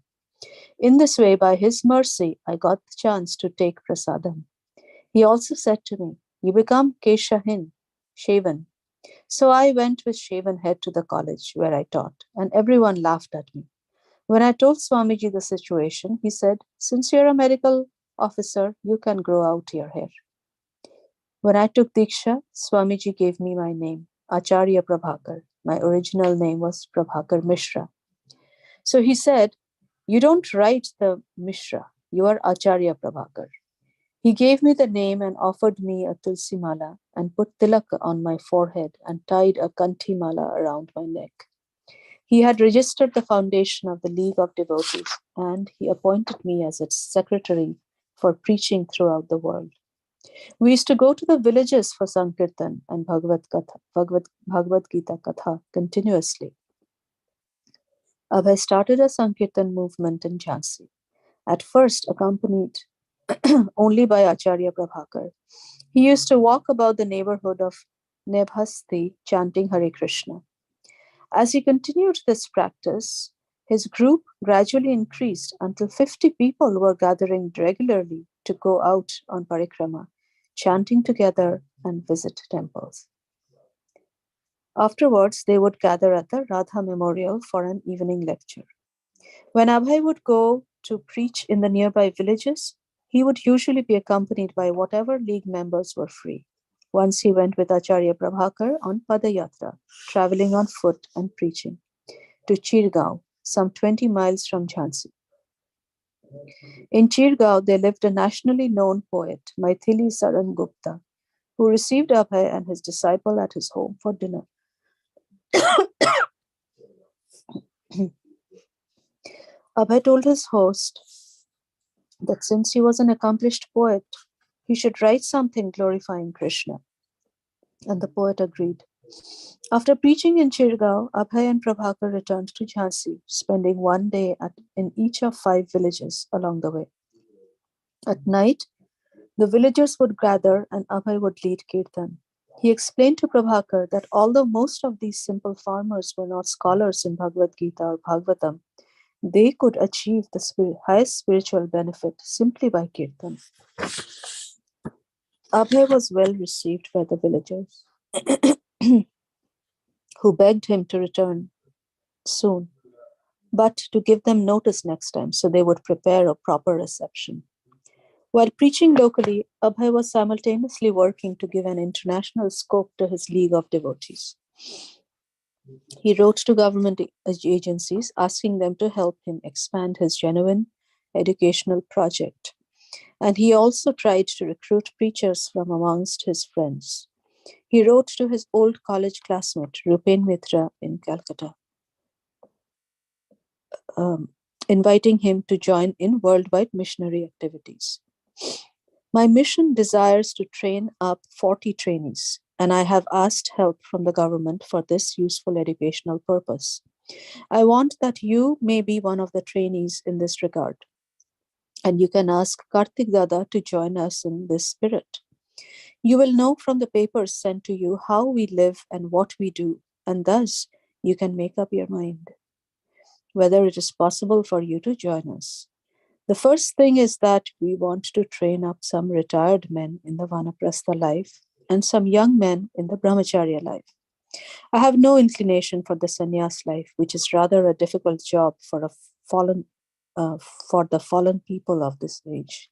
In this way, by his mercy, I got the chance to take prasadam. He also said to me, "You become Keshahin, shaven." So I went with shaven head to the college where I taught, and everyone laughed at me. When I told Swamiji the situation, he said, "Since you're a medical officer, you can grow out your hair." When I took Diksha, Swamiji gave me my name, Acharya Prabhakar. My original name was Prabhakar Mishra. So he said, "You don't write the Mishra, you are Acharya Prabhakar." He gave me the name and offered me a tulsi mala and put tilak on my forehead and tied a kanthi mala around my neck. He had registered the foundation of the League of Devotees, and he appointed me as its secretary for preaching throughout the world. We used to go to the villages for Sankirtan and Bhagavad Gita Katha continuously. Abhay started a Sankirtan movement in Jhansi, at first accompanied only by Acharya Prabhakar. He used to walk about the neighborhood of Nebhasti chanting Hare Krishna. As he continued this practice, his group gradually increased until 50 people were gathering regularly to go out on parikrama, chanting together and visit temples. Afterwards, they would gather at the Radha Memorial for an evening lecture. When Abhay would go to preach in the nearby villages, he would usually be accompanied by whatever league members were free. Once he went with Acharya Prabhakar on Padayatra, traveling on foot and preaching, to Chirgaon, some 20 miles from Jhansi. In Chirgaon, there lived a nationally known poet, Maithili Saran Gupta, who received Abhay and his disciple at his home for dinner. Abhay told his host that since he was an accomplished poet, he should write something glorifying Krishna. And the poet agreed. After preaching in Chirgaon, Abhay and Prabhakar returned to Jhansi, spending one day in each of 5 villages along the way. At night, the villagers would gather and Abhay would lead Kirtan. He explained to Prabhakar that although most of these simple farmers were not scholars in Bhagavad Gita or Bhagavatam, they could achieve the highest spiritual benefit simply by Kirtan. Abhay was well received by the villagers, who begged him to return soon, but to give them notice next time so they would prepare a proper reception. While preaching locally, Abhay was simultaneously working to give an international scope to his League of Devotees. He wrote to government agencies asking them to help him expand his genuine educational project. And he also tried to recruit preachers from amongst his friends. He wrote to his old college classmate, Rupen Mitra in Calcutta, inviting him to join in worldwide missionary activities. My mission desires to train up 40 trainees, and I have asked help from the government for this useful educational purpose. I want that you may be one of the trainees in this regard, and you can ask Kartik Dada to join us in this spirit. You will know from the papers sent to you how we live and what we do, and thus you can make up your mind whether it is possible for you to join us. The first thing is that we want to train up some retired men in the Vanaprastha life and some young men in the Brahmacari life. I have no inclination for the sannyas life, which is rather a difficult job for the fallen people of this age.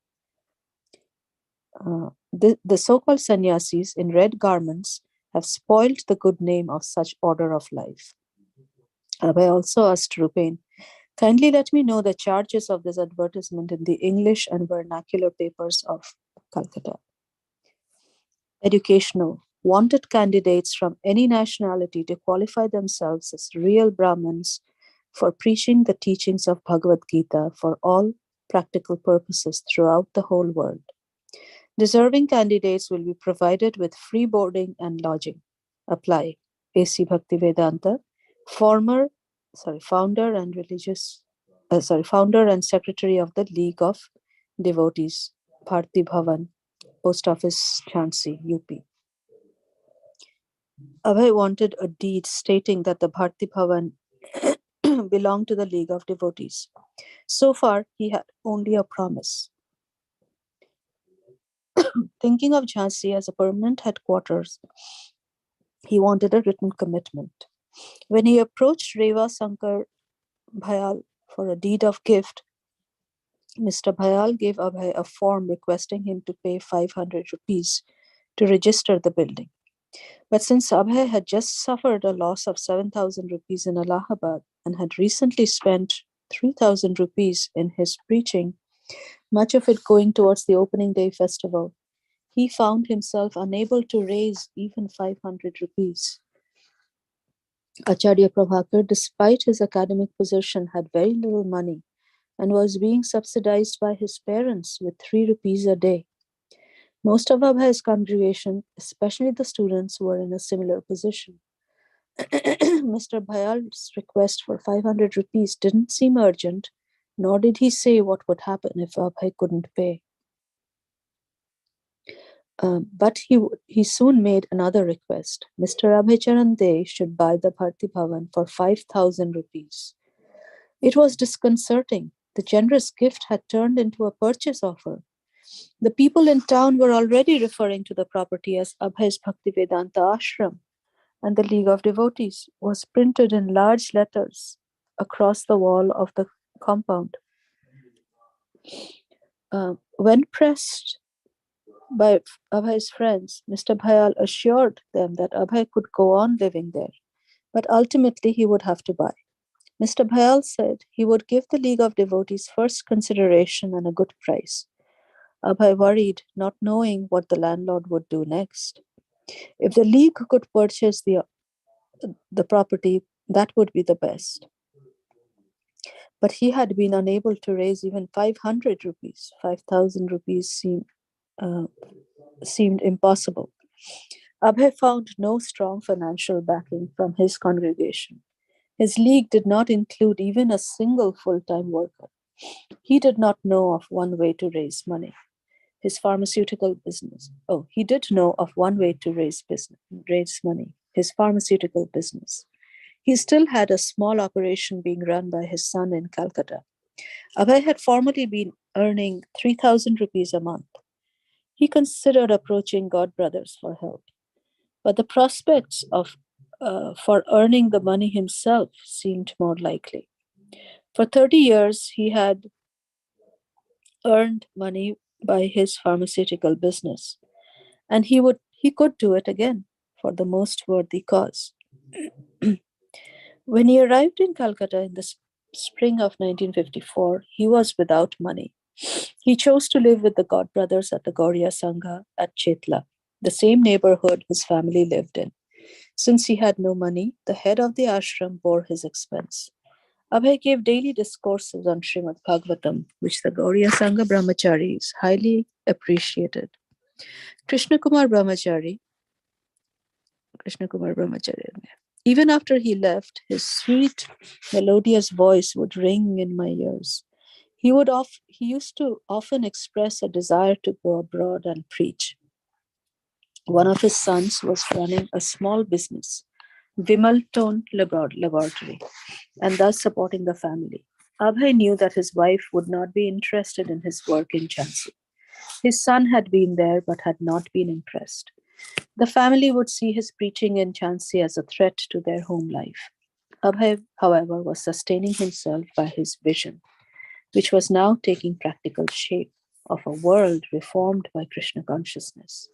The so-called sannyasis in red garments have spoiled the good name of such order of life. Abhay also asked Rupen, kindly let me know the charges of this advertisement in the English and vernacular papers of Calcutta. Educational. Wanted candidates from any nationality to qualify themselves as real Brahmins for preaching the teachings of Bhagavad Gita for all practical purposes throughout the whole world. Deserving candidates will be provided with free boarding and lodging. apply. A.C. Bhaktivedanta, founder and secretary of the League of Devotees, Bharti Bhavan, Post Office, Jhansi, UP. Abhay wanted a deed stating that the Bharti Bhavan belonged to the League of Devotees. So far, he had only a promise. Thinking of Jhansi as a permanent headquarters, he wanted a written commitment. When he approached Reva Sankar Bhayal for a deed of gift, Mr. Bhayal gave Abhay a form requesting him to pay 500 rupees to register the building. But since Abhay had just suffered a loss of 7,000 rupees in Allahabad and had recently spent 3,000 rupees in his preaching, much of it going towards the opening day festival, he found himself unable to raise even 500 rupees. Acharya Prabhakar, despite his academic position, had very little money and was being subsidized by his parents with 3 rupees a day. Most of Abhay's congregation, especially the students, were in a similar position. Mr. Bhayal's request for 500 rupees didn't seem urgent, nor did he say what would happen if Abhay couldn't pay. But he soon made another request. Mr. Abhaycharan De should buy the Bharti Bhavan for 5,000 rupees. It was disconcerting. The generous gift had turned into a purchase offer. The people in town were already referring to the property as Abhay's Bhaktivedanta Ashram, and the League of Devotees was printed in large letters across the wall of the compound. When pressed by Abhay's friends, Mr. Bhayal assured them that Abhay could go on living there, but ultimately he would have to buy. Mr. Bhayal said he would give the League of Devotees first consideration and a good price. Abhay worried, not knowing what the landlord would do next. If the League could purchase the property, that would be the best. But he had been unable to raise even 500 rupees. 5,000 rupees seemed impossible. Abhay found no strong financial backing from his congregation. His league did not include even a single full-time worker. He did not know of one way to raise money. His pharmaceutical business. Oh, he did know of one way to raise money. His pharmaceutical business. He still had a small operation being run by his son in Calcutta. Abhay had formerly been earning 3,000 rupees a month. He considered approaching God Brothers for help, but the prospects for earning the money himself seemed more likely. For 30 years, he had earned money by his pharmaceutical business, and he could do it again for the most worthy cause. When he arrived in Calcutta in the spring of 1954, he was without money. He chose to live with the God Brothers at the Gauriya Sangha at Chetla, the same neighborhood his family lived in. Since he had no money, the head of the ashram bore his expense. Abhay gave daily discourses on Srimad Bhagavatam, which the Gauriya Sangha Brahmacaris highly appreciated. Krishna Kumar Brahmacari, even after he left, his sweet, melodious voice would ring in my ears. He used to often express a desire to go abroad and preach. One of his sons was running a small business, Vimal Tone Laboratory, and thus supporting the family. Abhay knew that his wife would not be interested in his work in Jhansi. His son had been there but had not been impressed. The family would see his preaching in Jhansi as a threat to their home life. Abhay, however, was sustaining himself by his vision, which was now taking practical shape, of a world reformed by Krishna consciousness.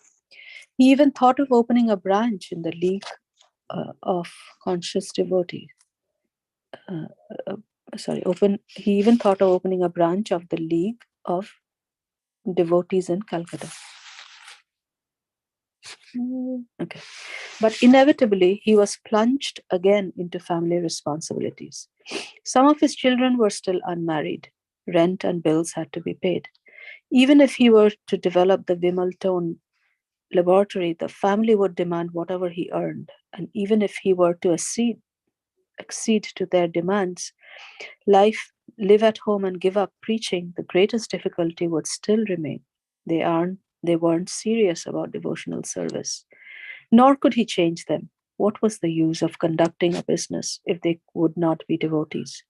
He even thought of opening a branch in the League of Conscious Devotees. He even thought of opening a branch of the League of Devotees in Calcutta. Okay. But inevitably, he was plunged again into family responsibilities. Some of his children were still unmarried. Rent and bills had to be paid. Even if he were to develop the Vimal Tone Laboratory, the family would demand whatever he earned, and even if he were to accede to their demands, live at home and give up preaching, the greatest difficulty would still remain. They weren't serious about devotional service, nor could he change them. What was the use of conducting a business if they would not be devotees?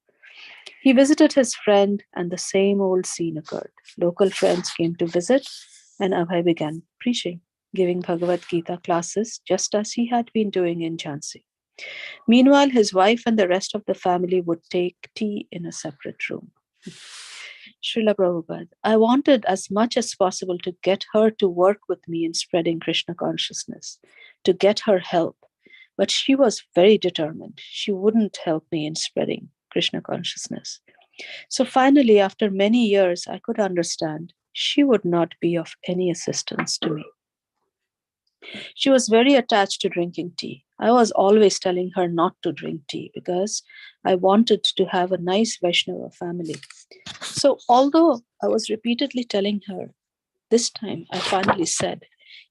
He visited his friend, and the same old scene occurred. Local friends came to visit, and Abhay began preaching, giving Bhagavad Gita classes just as he had been doing in Jhansi. Meanwhile, his wife and the rest of the family would take tea in a separate room. Srila Prabhupada, I wanted as much as possible to get her to work with me in spreading Krishna consciousness, to get her help. But she was very determined. She wouldn't help me in spreading Krishna consciousness. So finally, after many years, I could understand she would not be of any assistance to me. She was very attached to drinking tea. I was always telling her not to drink tea because I wanted to have a nice Vaishnava family. So although I was repeatedly telling her, this time I finally said,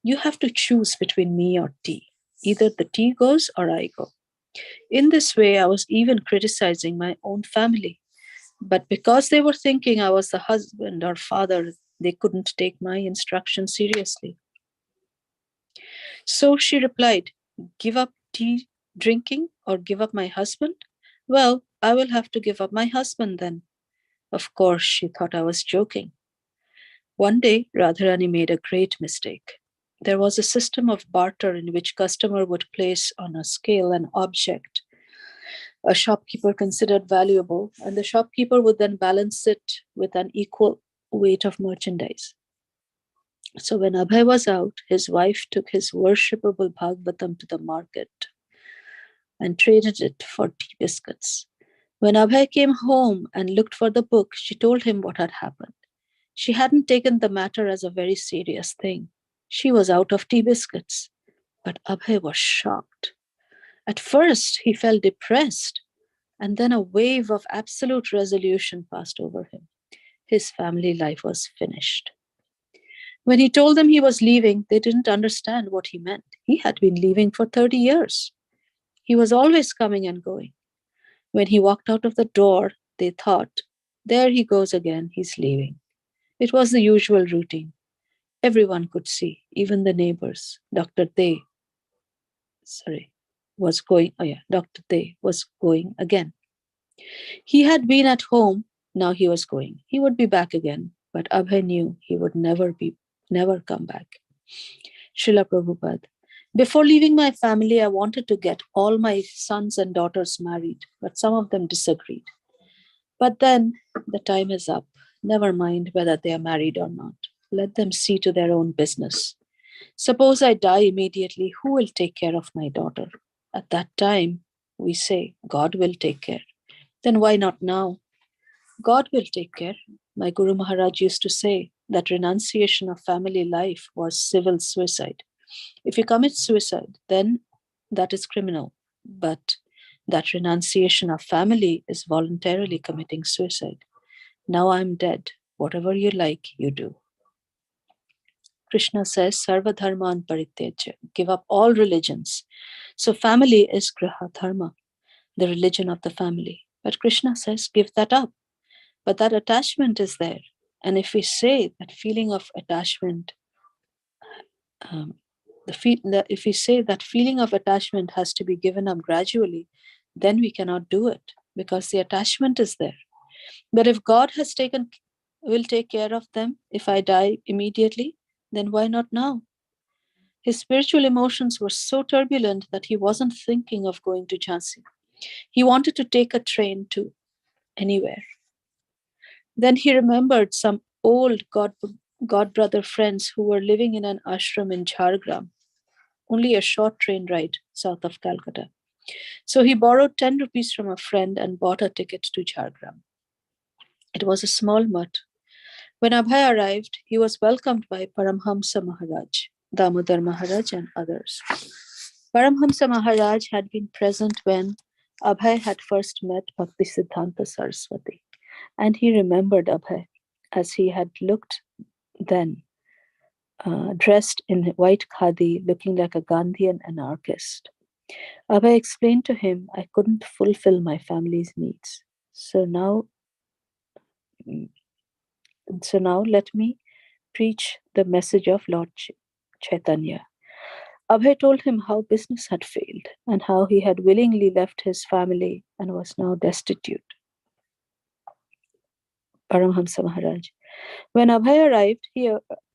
you have to choose between me or tea. Either the tea goes or I go. In this way, I was even criticizing my own family. But because they were thinking I was the husband or father, they couldn't take my instruction seriously. So she replied, give up tea drinking or give up my husband? Well, I will have to give up my husband then. Of course, she thought I was joking. One day, Radharani made a great mistake. There was a system of barter in which customer would place on a scale an object a shopkeeper considered valuable, and the shopkeeper would then balance it with an equal weight of merchandise. So when Abhay was out, his wife took his worshipable Bhagavatam to the market and traded it for tea biscuits. When Abhay came home and looked for the book, she told him what had happened. She hadn't taken the matter as a very serious thing. She was out of tea biscuits. But Abhay was shocked. At first, he felt depressed, and then a wave of absolute resolution passed over him. His family life was finished. When he told them he was leaving, they didn't understand what he meant. He had been leaving for 30 years. He was always coming and going. When he walked out of the door, they thought, there he goes again, he's leaving. It was the usual routine. Everyone could see, even the neighbors. Dr. Dey was going again. He had been at home, now he was going. He would be back again, but Abhay knew he would never come back. Srila Prabhupada, before leaving my family, I wanted to get all my sons and daughters married, but some of them disagreed. But then the time is up. Never mind whether they are married or not. Let them see to their own business. Suppose I die immediately, who will take care of my daughter? At that time, we say, God will take care. Then why not now? God will take care. My Guru Maharaj used to say that renunciation of family life was civil suicide. If you commit suicide, then that is criminal. But that renunciation of family is voluntarily committing suicide. Now I'm dead. Whatever you like, you do. Krishna says, Sarva Dharman Parityaja, give up all religions. So family is Griha Dharma, the religion of the family. But Krishna says, give that up. But that attachment is there. And if we say that feeling of attachment, if we say that feeling of attachment has to be given up gradually, then we cannot do it because the attachment is there. But if God will take care of them if I die immediately, then why not now? His spiritual emotions were so turbulent that he wasn't thinking of going to Jhansi. He wanted to take a train to anywhere. Then he remembered some old God-brother friends who were living in an ashram in Jhargram, only a short train ride south of Calcutta. So he borrowed 10 rupees from a friend and bought a ticket to Jhargram. It was a small mutt. When Abhay arrived, he was welcomed by Paramhamsa Maharaj, Damodar Maharaj and others. Paramhamsa Maharaj had been present when Abhay had first met Bhakti Siddhanta Saraswati, and he remembered Abhay as he had looked then, dressed in white khadi, looking like a Gandhian anarchist. Abhay explained to him, I couldn't fulfill my family's needs. So now let me preach the message of Lord Chaitanya. Abhay told him how business had failed and how he had willingly left his family and was now destitute. Paramhamsa Maharaj. When Abhay arrived, he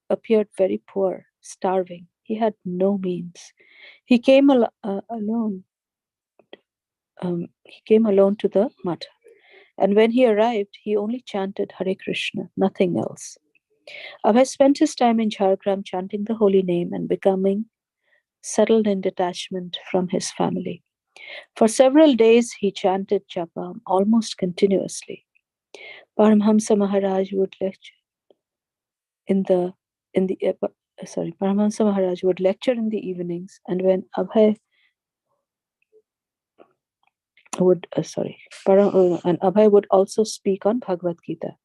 appeared very poor, starving. He had no means. He came alone. He came alone to the math. And when he arrived, he only chanted Hare Krishna, nothing else. Abhay spent his time in Jhargram chanting the holy name and becoming settled in detachment from his family. For several days, he chanted Japam almost continuously. Paramhamsa Maharaj would lecture Paramahansa Maharaj would lecture in the evenings, and when Abhay would and Abhay would also speak on Bhagavad Gita.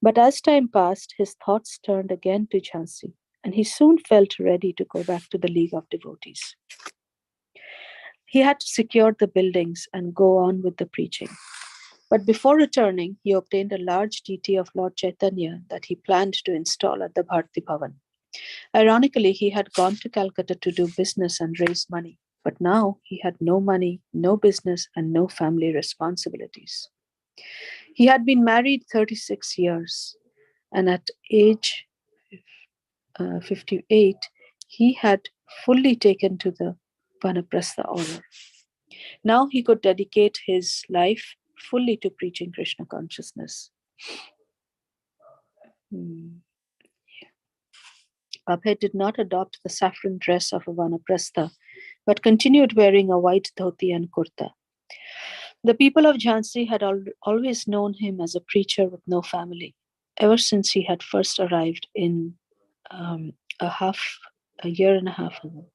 But as time passed, his thoughts turned again to Jhansi, and he soon felt ready to go back to the League of Devotees. He had to secure the buildings and go on with the preaching. But before returning, he obtained a large deity of Lord Chaitanya that he planned to install at the Bharti Bhavan. Ironically, he had gone to Calcutta to do business and raise money, but now he had no money, no business, and no family responsibilities. He had been married 36 years, and at age 58, he had fully taken to the Vanaprastha order. Now he could dedicate his life fully to preaching Krishna consciousness. Abhay did not adopt the saffron dress of a Vanaprastha, but continued wearing a white dhoti and kurta. The people of Jhansi had always known him as a preacher with no family, ever since he had first arrived in a year and a half ago.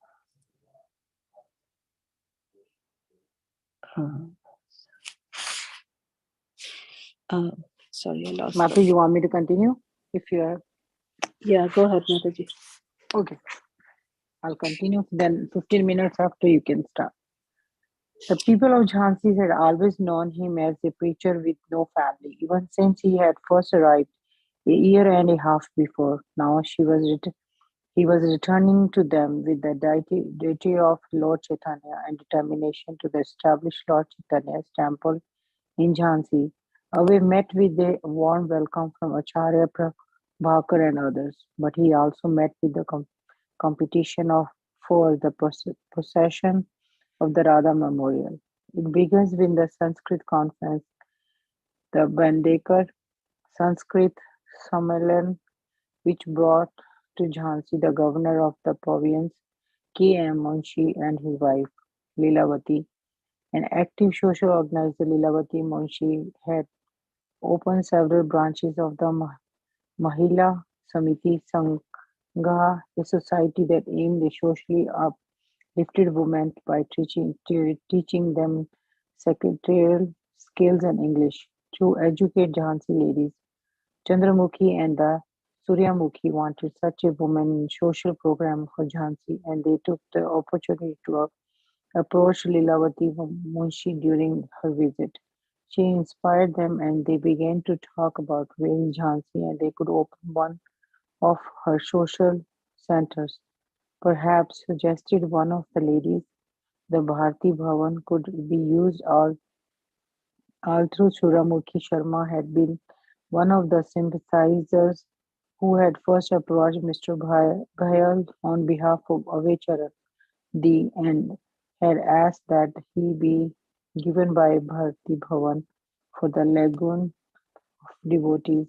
Sorry, I lost Mata, you want me to continue? If you are. Yeah, go ahead, Mataji. Okay. I'll continue. Then 15 minutes after you can start. The people of Jhansi had always known him as a preacher with no family, even since he had first arrived a year and a half before. Now he was returning to them with the deity of Lord Chaitanya and determination to establish Lord Chaitanya's temple in Jhansi. Abhay met with a warm welcome from Acharya Prabhakar and others, but he also met with the competition for the procession of the Radha Memorial. It begins with the Sanskrit conference, the Bandekar Sanskrit Sammelan, which brought to Jhansi the governor of the province, K.M. Munshi, and his wife, Līlāmṛta. An active social organizer, Līlāmṛta Munshi had opened several branches of the Mahila Samiti Sangha, a society that aimed at socially uplifted women by teaching them secretarial skills and English. To educate Jhansi ladies, Chandramukhi and the Suryamukhi wanted such a woman in social program for Jhansi, and they took the opportunity to approach Līlāmṛta Munshi during her visit. She inspired them, and they began to talk about where in Jhansi and they could open one of her social centers. Perhaps, suggested one of the ladies, the Bharti Bhavan could be used all through Suryamukhi Sharma had been one of the sympathizers who had first approached Mr. Ghayal on behalf of Avecharan, and had asked that he be given by Bharti Bhavan for the lagoon of devotees.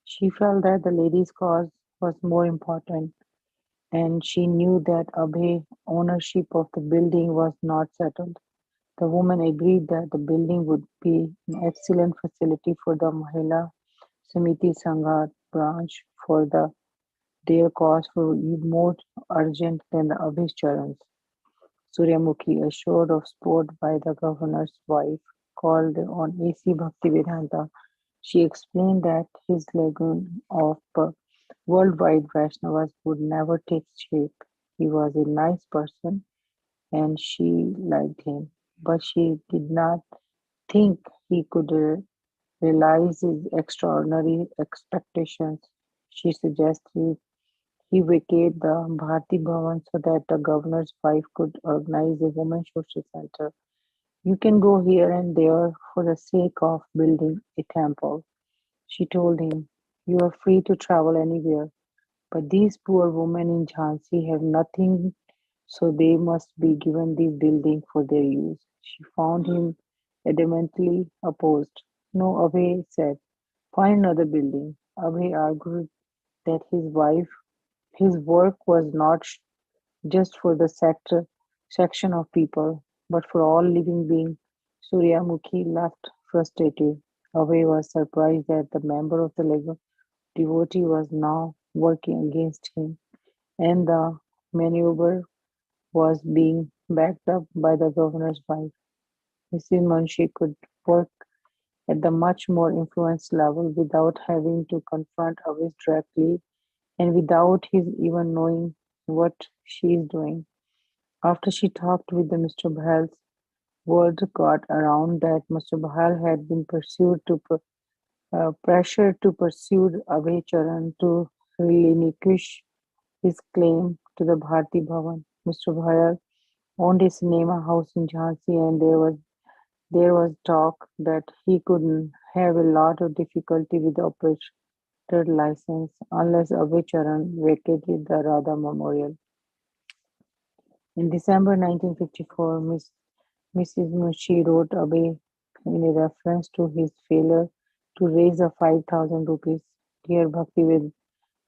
She felt that the lady's cause was more important, and she knew that Abhay ownership of the building was not settled. The woman agreed that the building would be an excellent facility for the Mahila Samiti Sangha branch, for their cause was more urgent than the Abhay's charans. Suryamukhi, assured of support by the governor's wife, called on A.C. Bhaktivedanta. She explained that his legion of worldwide Vaishnavas would never take shape. He was a nice person and she liked him, but she did not think he could realize his extraordinary expectations. She suggested he vacate the Bharti Bhavan so that the governor's wife could organize a women's social center. You can go here and there for the sake of building a temple, she told him. You are free to travel anywhere, but these poor women in Jhansi have nothing, so they must be given this building for their use. She found him adamantly opposed. No, Abhay said, find another building. Abhay argued that his work was not just for the section of people, but for all living beings. Suryamukhi left frustrated. Abhay was surprised that the member of the Lego devotee was now working against him, and the maneuver was being backed up by the governor's wife. Mrs. Munshi could work at the much more influence level without having to confront Avis directly and without his even knowing what she is doing. After she talked with the Mr. Bahal's, word got around that Mr. Bahal had been pressured to pursue Abhay Charan to relinquish his claim to the Bharti Bhavan. Mr. Bahal owned a cinema house in Jhansi, and there was talk that he could have a lot of difficulty with the operator license unless Abhay Charan vacated the Radha Memorial. In December 1954, Mrs. Mushi wrote Abhay in a reference to his failure to raise the 5,000 rupees. Dear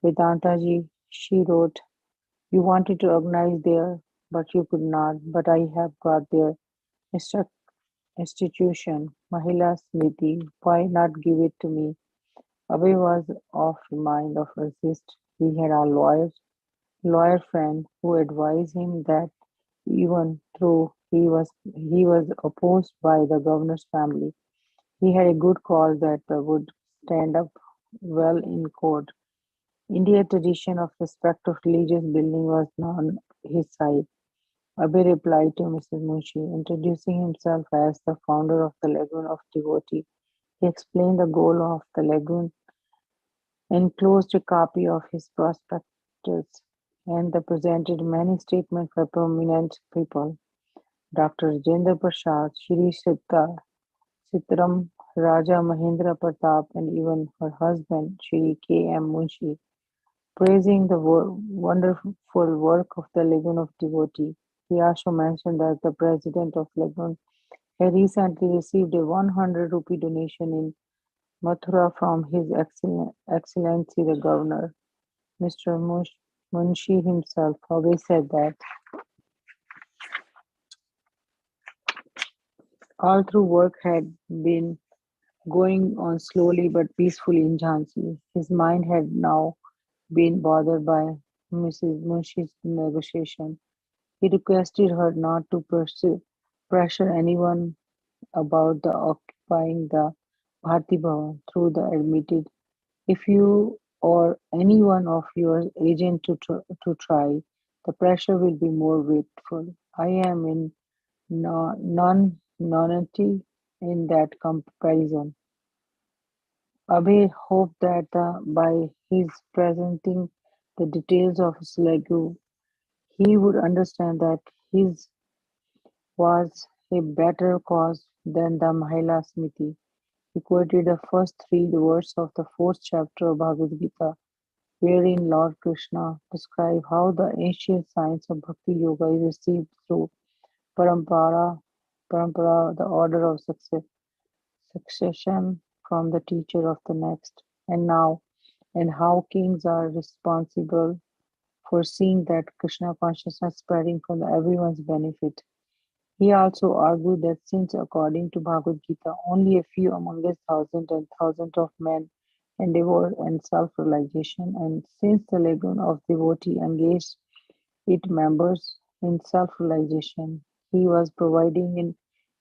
Vedanta ji, she wrote, you wanted to organize there, but you could not. But I have got their instruct institution, Mahila Smriti. Why not give it to me? Abhay was of the mind of resist. He had a lawyer friend who advised him that even though he was opposed by the governor's family, he had a good cause that would stand up well in court. Indian tradition of respect of religious building was on his side. Abhay replied to Mrs. Munshi, introducing himself as the founder of the Lagoon of Devotee. He explained the goal of the lagoon, enclosed a copy of his prospectus, and presented many statements by prominent people. Dr. Rajendra Prasad, Shri Sitaram, Raja Mahendra Pratap, and even her husband, Shri K. M. Munshi, praising the wonderful work of the Lagoon of Devotee. He also mentioned that the president of Lagoon had recently received a 100 rupee donation in Mathura from His Excellency the Governor. Mr. Munshi himself always said that all through work had been going on slowly but peacefully in Jhansi. His mind had now been bothered by Mrs. Munshi's negotiation. He requested her not to pressure anyone about the occupying the Bharti Bhavan through the admitted. If you or any one of your agent to try, the pressure will be more weightful. I am in non-nonity in that comparison. Abhay hoped that by his presenting the details of his legacy, he would understand that his was a better cause than the Mahila Smriti. He quoted the first three verses of the fourth chapter of Bhagavad Gita, wherein Lord Krishna describes how the ancient science of Bhakti Yoga is received through parampara, the order of succession from the teacher of the next, and how kings are responsible for seeing that Krishna consciousness spreading for everyone's benefit. He also argued that since, according to Bhagavad Gita, only a few among us thousands and thousands of men endeavor and self-realization, and since the Lagoon of Devotee engaged its members in self-realization, he was providing an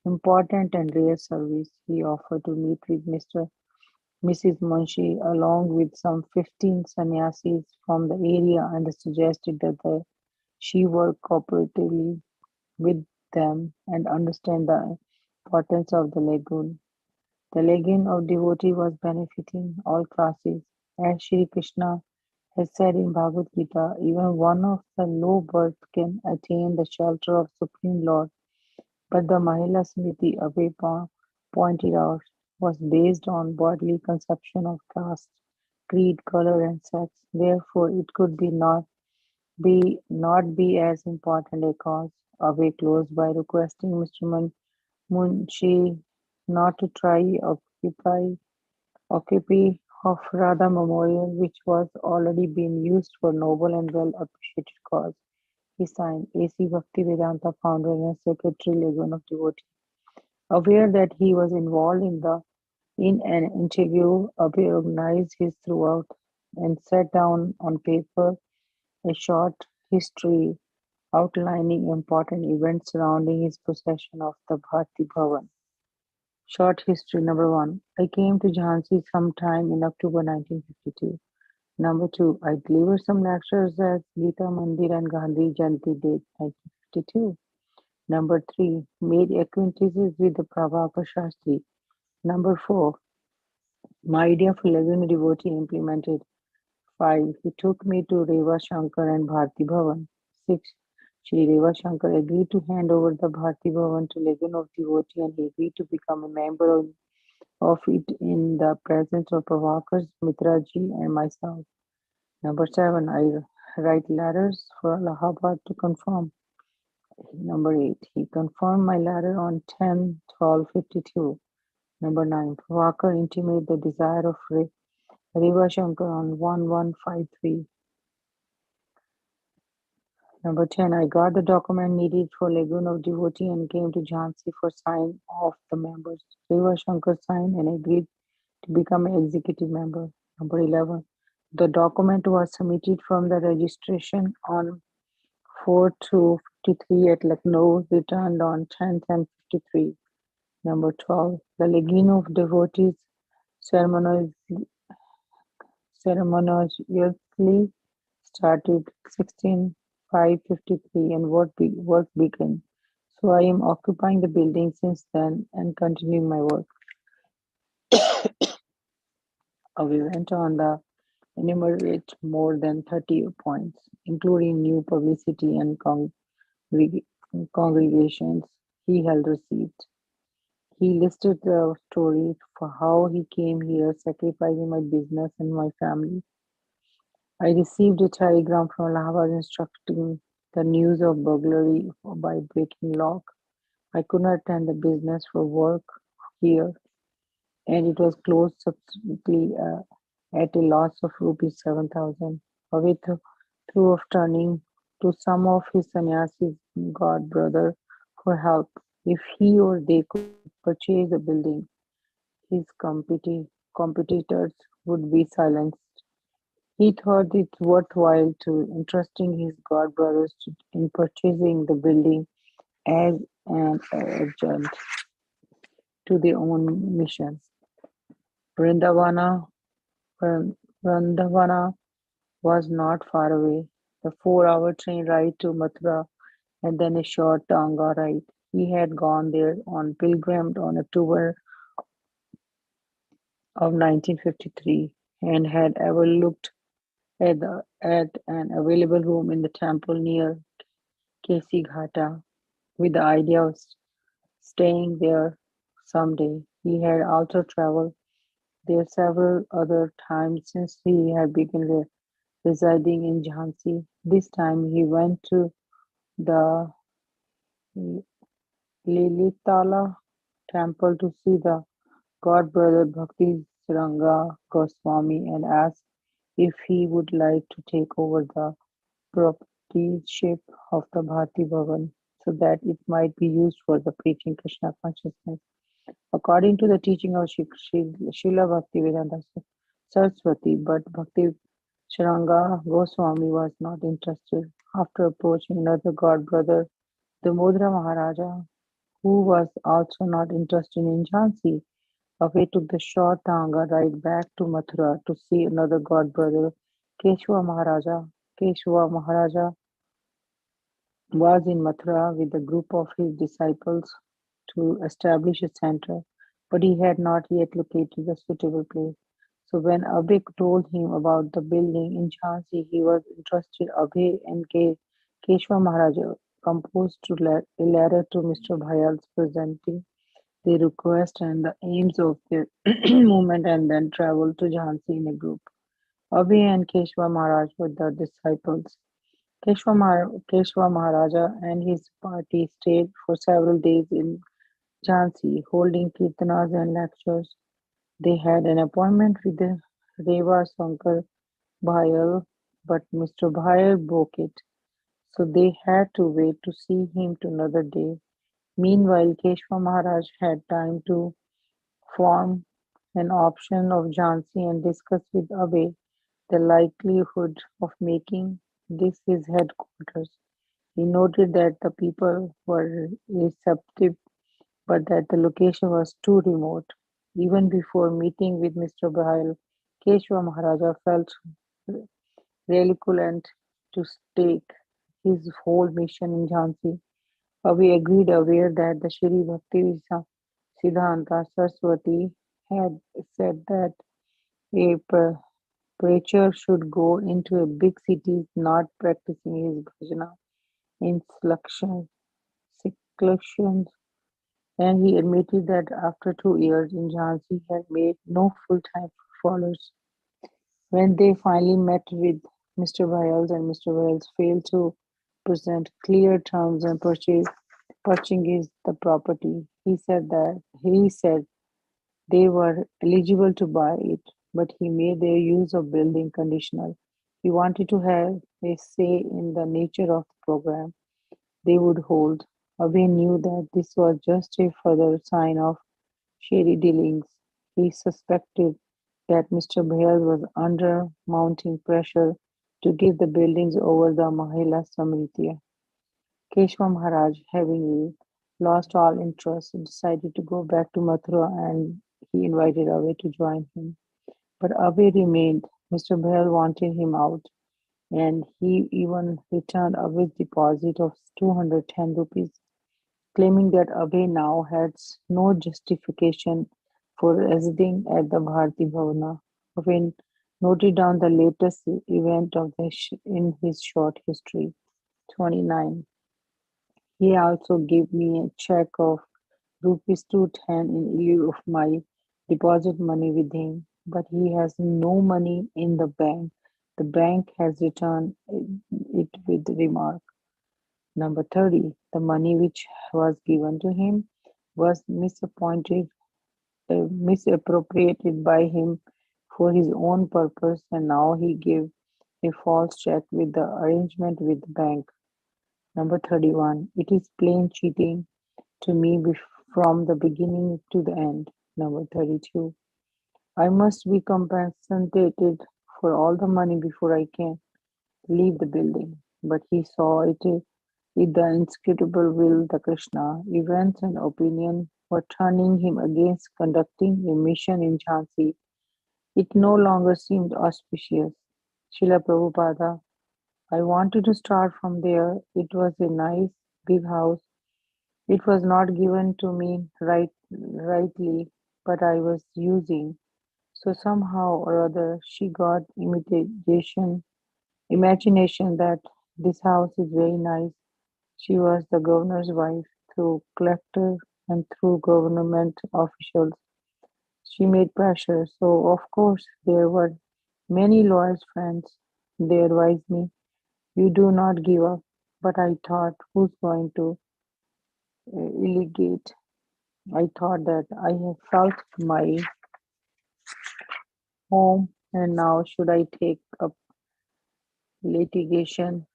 important and rare service. He offered to meet with Mrs. Munshi along with some 15 sannyasis from the area and suggested that she work cooperatively with them and understand the importance of the lagoon. The lagoon of devotee was benefiting all classes. As Shri Krishna has said in Bhagavad Gita, even one of the low birth can attain the shelter of Supreme Lord. But the Mahila Smriti Abhay pointed out was based on bodily conception of caste, creed, color, and sex. Therefore, it could not be as important a cause. Abhay closed by requesting Mr. Munshi not to try occupy of Radha Memorial, which was already being used for noble and well appreciated cause. He signed A.C. Bhaktivedanta, founder and secretary, Legion of Devotees. Aware that he was involved in an interview, Abhay organized his throughout and set down on paper a short history outlining important events surrounding his possession of the Bharti Bhavan. Short history number 1. I came to Jhansi sometime in October 1952. Number 2. I delivered some lectures at Gita Mandir and Gandhi Jayanti date 1952. Number 3. Made acquaintances with the Prabhupada Shastri. Number 4. My idea for Laguna devotee implemented. 5. He took me to Reva Shankar and Bharti Bhavan. 6. Shri Reva Shankar agreed to hand over the Bharti Bhavan to Legion of Devotee and he agreed to become a member of it in the presence of Prabhakar, Mitraji and myself. Number 7. I write letters for Allahabad to confirm. Number 8. He confirmed my letter on 10/12/52. Number 9. Prabhakar intimated the desire of Reva Shankar on 11/53. Number 10. I got the document needed for Lagoon of Devotee and came to Jhansi for sign of the members. Reva Shankar signed and agreed to become an executive member. Number 11. The document was submitted from the registration on 4/2/53 at Lucknow, returned on 10/10/53. Number 12. The Legion of Devotees ceremoniously started 16/5/53 and work began. So I am occupying the building since then and continuing my work. We went on the enumerate more than 30 points, including new publicity and congregations he held received. He listed the story for how he came here, sacrificing my business and my family. I received a telegram from Allahabad instructing the news of burglary by breaking lock. I could not attend the business for work here, and it was closed subsequently at a loss of rupees 7,000. Away through of turning to some of his sannyasis god brother for help. If he or they could purchase the building, his competitors would be silenced. He thought it worthwhile to entrusting his god brothers in purchasing the building as an adjunct to their own mission. Vrindavana, Vrindavana was not far away. The 4-hour train ride to Mathura and then a short Tanga ride. He had gone there on pilgrim on October of 1953 and had ever looked at an available room in the temple near Kesi Ghata with the idea of staying there someday. He had also traveled there several other times since he had begun residing in Jhansi. This time he went to the Līlāmṛta temple to see the god brother Bhakti Saranga Goswami and asked if he would like to take over the proprietorship of the Bharti Bhavan so that it might be used for the preaching Krishna consciousness. According to the teaching of Srila Bhaktivedanta Saraswati, but Bhakti Sharanga Goswami was not interested. After approaching another god brother, Damodara Maharaja, who was also not interested in Jhansi, Abhay took the short Tanga ride back to Mathura to see another god brother, Keshava Maharaja. Keshava Maharaja was in Mathura with a group of his disciples to establish a center, but he had not yet located a suitable place. So when Abhay told him about the building in Jhansi, he was interested. Abhay and Keshwa Maharaj composed a letter to Mr. Bhayal presenting the request and the aims of the movement and then traveled to Jhansi in a group. Abhay and Keshwa Maharaj were the disciples. Keshwa Maharaja and his party stayed for several days in Jhansi, holding kirtanas and lectures. They had an appointment with the Reva Shankar Bhayal, but Mr. Bhayal broke it, so they had to wait to see him to another day. Meanwhile, Keshwa Maharaj had time to form an option of Jhansi and discuss with Abhay the likelihood of making this his headquarters. He noted that the people were receptive but that the location was too remote. Even before meeting with Mr. Bahal, Keshwa Maharaja felt reluctant to stake his whole mission in Jhansi. We agreed aware that the Shri Bhakti Siddhanta Saraswati had said that a preacher should go into a big city not practicing his bhajana in seclusions, and he admitted that after 2 years in Jhansi he had made no full-time followers. When they finally met with Mr. Wiles and Mr. Wiles failed to present clear terms and purchasing the property, he said they were eligible to buy it, but he made their use of building conditional. He wanted to have a say in the nature of the program they would hold. Abe knew that this was just a further sign of shady dealings. He suspected that Mr. Bhayal was under mounting pressure to give the buildings over the Mahila Samritya. Keshwa Maharaj, having lost all interest, decided to go back to Mathura and he invited Abe to join him. But Abe remained. Mr. Bhayal wanted him out and he even returned Abe's deposit of 210 rupees, claiming that Abhay now had no justification for residing at the Bharati Bhavana. Abhay noted down the latest event in his short history. 29. He also gave me a check of rupees 210 in lieu of my deposit money with him, but he has no money in the bank. The bank has returned it with remark. Number 30. The money which was given to him was misappropriated by him for his own purpose, and now he gave a false check with the arrangement with the bank. Number 31. It is plain cheating to me from the beginning to the end. Number 32. I must be compensated for all the money before I can leave the building. But he saw it with the inscrutable will the Krishna. Events and opinion were turning him against conducting a mission in Jhansi. It no longer seemed auspicious. Srila Prabhupada, I wanted to start from there. It was a nice big house. It was not given to me rightly, but I was using. So somehow or other she got imagination that this house is very nice. She was the governor's wife through collector and through government officials. She made pressure, so of course there were many lawyers' friends. They advised me, you do not give up. But I thought, who's going to litigate? I thought that I have felt my home and now should I take up litigation?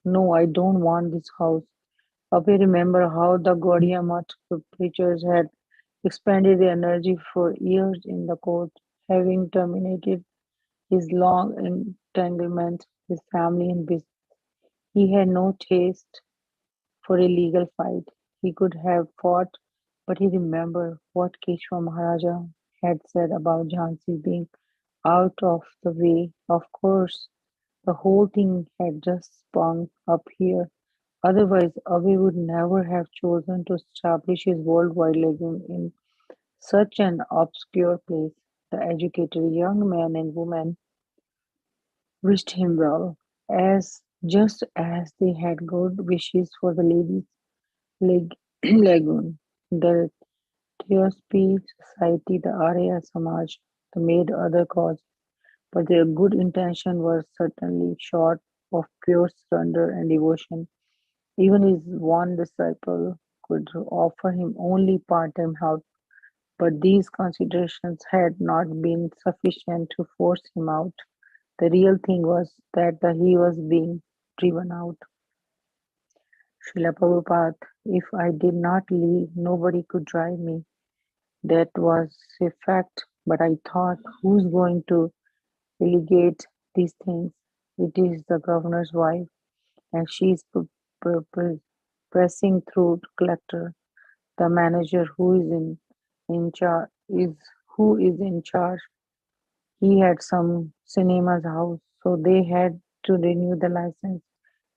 No, I don't want this house. Abhi remember how the Gaudiya Math preachers had expended their energy for years in the court, having terminated his long entanglement with family and business. He had no taste for a legal fight. He could have fought, but he remembered what Keshwa Maharaja had said about Jhansi being out of the way. Of course, the whole thing had just sprung up here Otherwise, Abe would never have chosen to establish his worldwide legion in such an obscure place. The educated young man and woman wished him well, as just as they had good wishes for the ladies' lagoon. The Theosophy Society, the Arya Samaj, the made other cause, but their good intention was certainly short of pure surrender and devotion. Even his one disciple could offer him only part-time help, but these considerations had not been sufficient to force him out. The real thing was that he was being driven out. Srila Prabhupada, if I did not leave, nobody could drive me. That was a fact, but I thought, who's going to delegate these things? It is the governor's wife, and she is pressing through to collector. The manager who is in charge is who is in charge. He had some cinema's house, so they had to renew the license.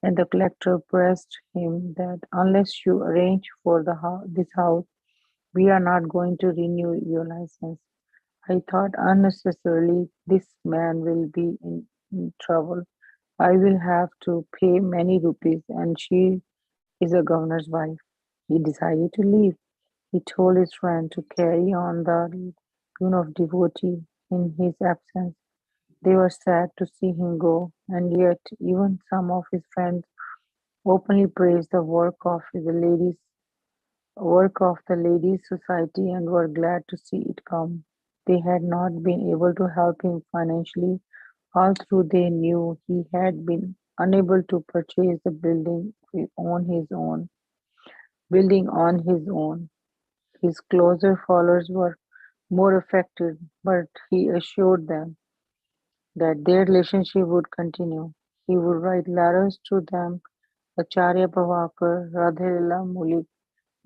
And the collector pressed him that unless you arrange for this house, we are not going to renew your license. I thought unnecessarily this man will be in trouble. I will have to pay many rupees, and she is a governor's wife. He decided to leave. He told his friend to carry on the tune of devotee in his absence. They were sad to see him go, and yet even some of his friends openly praised the work of the ladies' society and were glad to see it come. They had not been able to help him financially, although they knew he had been unable to purchase the building on his own. His closer followers were more affected, but he assured them that their relationship would continue. He would write letters to them, Acharya Bhavakar, Radha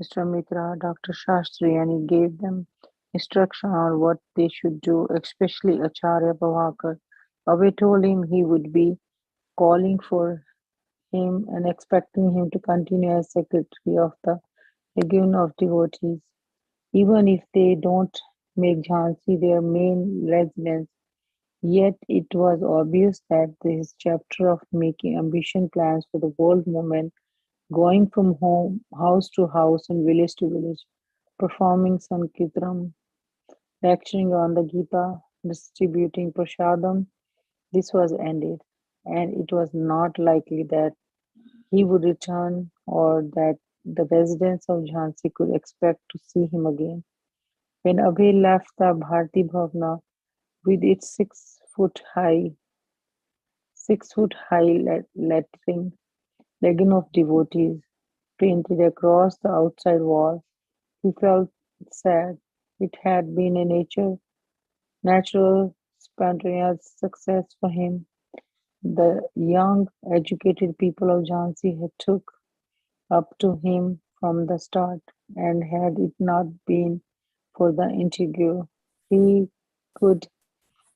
Mr. Mitra, Dr. Shastri, and he gave them instruction on what they should do, especially Acharya Bhavakar. Abhay told him he would be calling for him and expecting him to continue as secretary of the Legion of Devotees. Even if they don't make Jhansi their main residence, yet it was obvious that this chapter of making ambition plans for the world movement, going from house to house and village to village, performing Sankirtan, lecturing on the Gita, distributing prasadam, this was ended, and it was not likely that he would return or that the residents of Jhansi could expect to see him again. When Abhay left the Bharti Bhavna with its 6 foot high lettering, Legion of Devotees, painted across the outside wall, he felt sad. It had been a natural, spontaneous success for him. The young, educated people of Jhansi had took up to him from the start, and had it not been for the intrigue, he could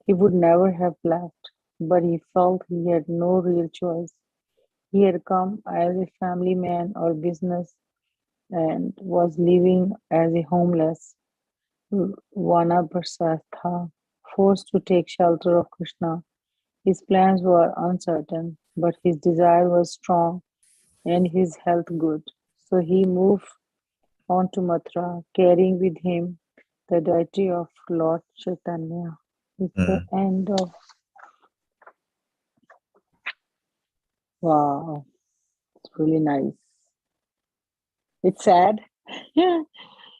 he would never have left. But he felt he had no real choice. He had come as a family man or business and was living as a homeless Vanaprastha, forced to take shelter of Krishna. His plans were uncertain, but his desire was strong and his health good. So he moved on to Mathura, carrying with him the deity of Lord Chaitanya. It's the Mm, end of wow, it's really nice. It's sad. mm,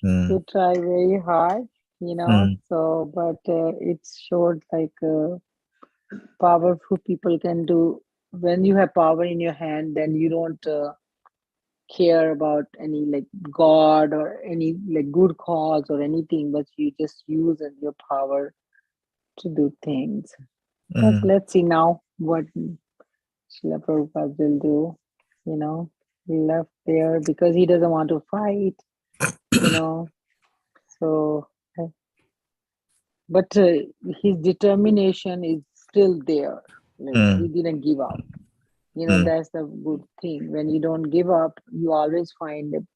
You try very hard, mm, so but it showed like powerful people can do. When you have power in your hand, then you don't care about any like God or any like good cause or anything, but you just use your power to do things. But mm, let's see now what Srila Prabhupada will do. He left there because he doesn't want to fight, you know. So, uh, but his determination is still there. Like he mm, didn't give up. Mm, That's the good thing. When you don't give up, you always find the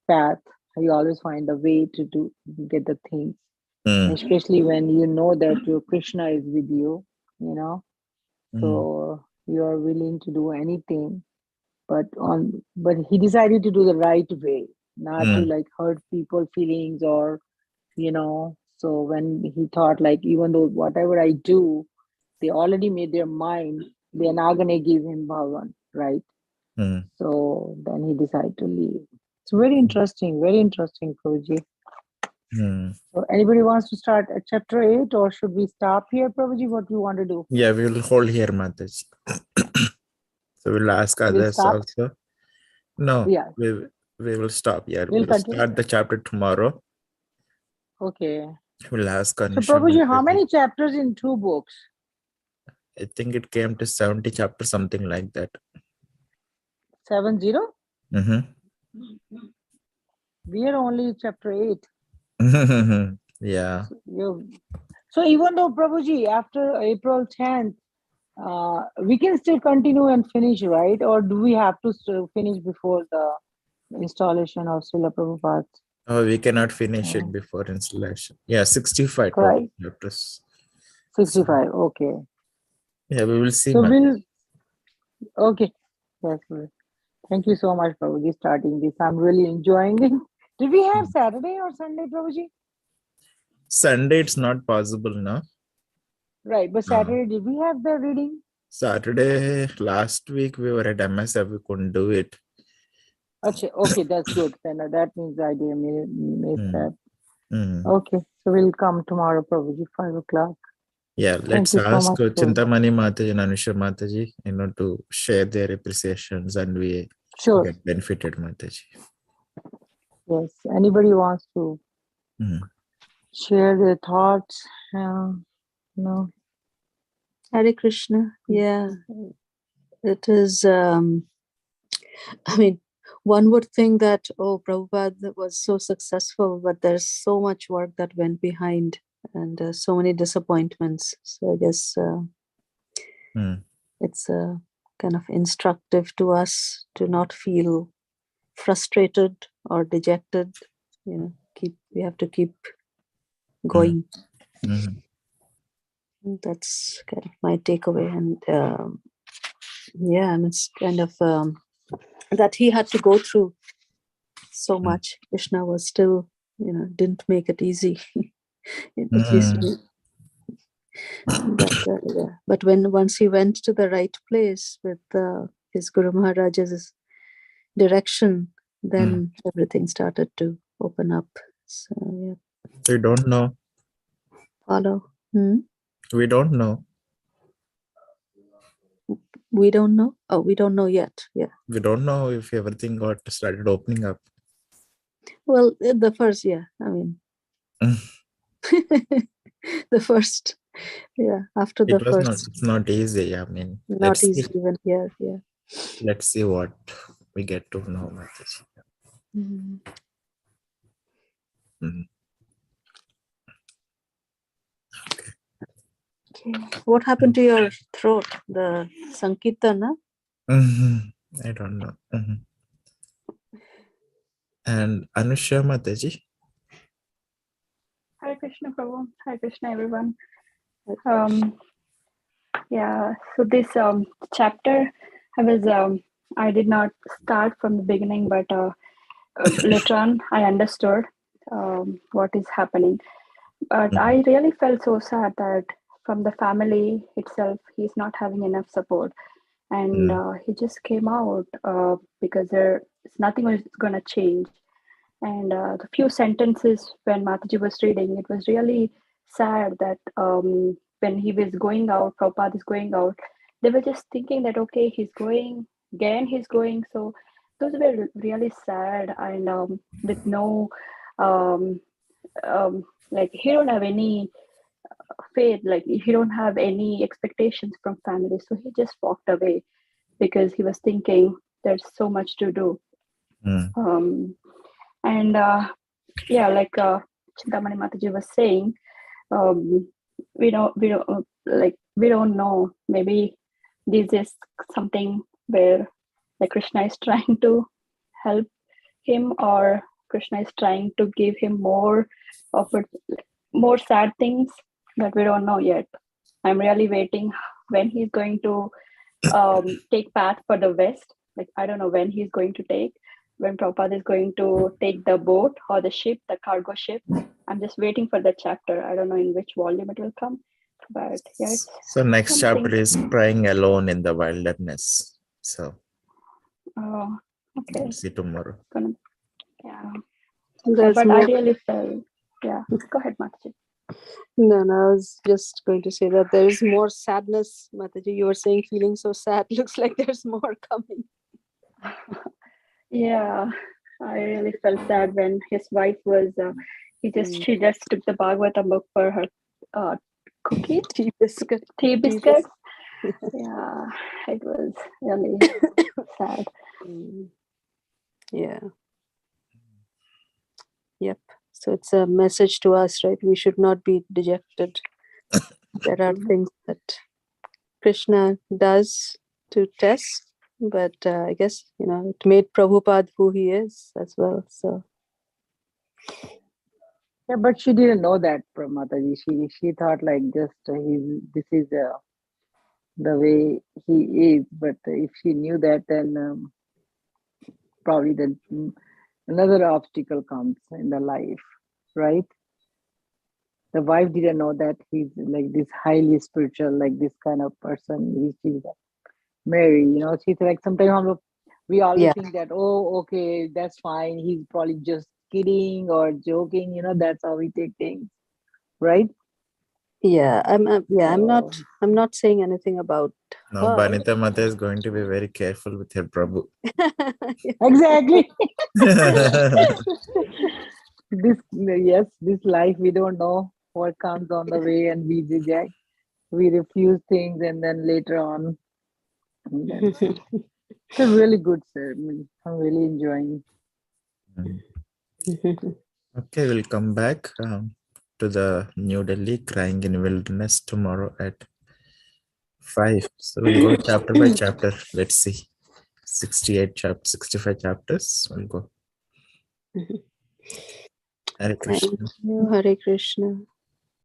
path. You always find the way to get the things. mm, Especially when you know that your Krishna is with you, you know, mm, so you are willing to do anything. But he decided to do the right way, not to mm, like hurt people feelings or so when he thought like even though whatever I do, they already made their mind, they're not gonna give him bhavan, right? mm, So then he decided to leave. It's very interesting, Prabhuji. mm. So anybody wants to start at chapter 8 or should we stop here, Prabhuji? What do you want to do? Yeah, we will hold here, Mataji. So we'll ask We'll others stop? also. No, Yeah, we will stop. Yeah, we'll we'll continue. start the chapter tomorrow. Okay. We'll ask So Anusha Prabhuji, how Mataji. many chapters in 2 books? I think it came to 70 chapters, something like that. 70? Mm-hmm. We are only chapter 8. Yeah. So even though Prabhuji, after April 10th, we can still continue and finish, right? Or do we have to still finish before the installation of Srila Prabhupada? Oh, we cannot finish it before installation. Yeah, 65 total Right. chapters. 65. Okay. Yeah, we will see, So Mataji. okay. That's good. Thank you so much, Prabhuji, starting this. I'm really enjoying it. Did we have Saturday or Sunday, Prabhuji? Sunday, it's not possible now. Right. But Saturday, did we have the reading? Saturday, last week, we were at MSF. We couldn't do it. Okay, that's good. Then that means I didn't miss that. Mm. Okay. So we'll come tomorrow, Prabhuji, 5 o'clock. Yeah, Thank let's you so ask much, Prabhuji. Chintamani Mataji and Anusha Mataji, to share their appreciations and we Sure. get benefited, Mataji. Yes. Anybody wants to share their thoughts? No. Hare Krishna. Yeah, it is. I mean, one would think that, oh, Prabhupada was so successful, but there's so much work that went behind and so many disappointments. So I guess it's kind of instructive to us to not feel frustrated or dejected. We have to keep going. That's kind of my takeaway. And and it's kind of that he had to go through so much. Krishna was still, didn't make it easy. At least, but once he went to the right place with his Guru Maharaj's direction, then everything started to open up. So yeah. We don't know. Follow. We don't know. We don't know. Oh, we don't know yet. Yeah. We don't know if everything got started opening up. Well, the first, yeah. I mean, the first, yeah. After the first, it's not easy. I mean, not easy even here. Yeah. Let's see what we get to know. Okay. What happened to your throat? The Sankirtana? I don't know. And Anusha Mataji. Hare Krishna, Prabhu. Hare Krishna, everyone. Yeah, so this chapter, I did not start from the beginning, but later on I understood what is happening. But I really felt so sad that from the family itself, he's not having enough support. And he just came out because there's nothing was going to change. And the few sentences when Mataji was reading, it was really sad that when he was going out, Prabhupada is going out, they were just thinking that, okay, he's going, again he's going. So those were really sad and with no, like he don't have any faith, like he don't have any expectations from family. So he just walked away because he was thinking there's so much to do. And like Chintamani Mataji was saying, we don't know. Maybe this is something where like Krishna is trying to help him, or Krishna is trying to give him more of it, more sad things that we don't know yet. I'm really waiting when he's going to take path for the West. Like, I don't know when he's going to take, when Prabhupada is going to take the boat or the ship, the cargo ship. I'm just waiting for the chapter. I don't know in which volume it will come. But yeah, it's So next something. chapter is crying alone in the wilderness. So Oh, okay. we'll see tomorrow. Yeah. There's But more. I really felt, yeah. Go ahead, Mataji. No, I was just going to say that there is more sadness, Mataji. You were saying feeling so sad. Looks like there's more coming. Yeah, I really felt sad when his wife was, she just took the Bhagavatam book for her cookies, Tea biscuit. tea biscuits. Yeah, it was really sad. Yeah. Yep. So it's a message to us, right? We should not be dejected. There are things that Krishna does to test, but I guess, it made Prabhupada who he is as well. So Yeah, but she didn't know that, Mataji. She thought like just this is the way he is. But if she knew that, then probably then another obstacle comes in the life, right? The wife didn't know that he's like this highly spiritual, like this kind of person. She's Mary, she's like sometimes we always yeah, think that, oh, okay, that's fine. He's probably just kidding or joking. That's how we take things, right? yeah. I'm So, not saying anything about Now her. Banita Mata is going to be very careful with her Prabhu. exactly. This life we don't know what comes on the way, and we reject, we refuse things, and then later on, it's a really good ceremony. I'm really enjoying. Okay, we'll come back to the New Delhi crying in wilderness tomorrow at 5. So we'll go chapter by chapter. Let's see. 68 chapters, 65 chapters. We'll go. Hare Thank Krishna. you. Hare Krishna.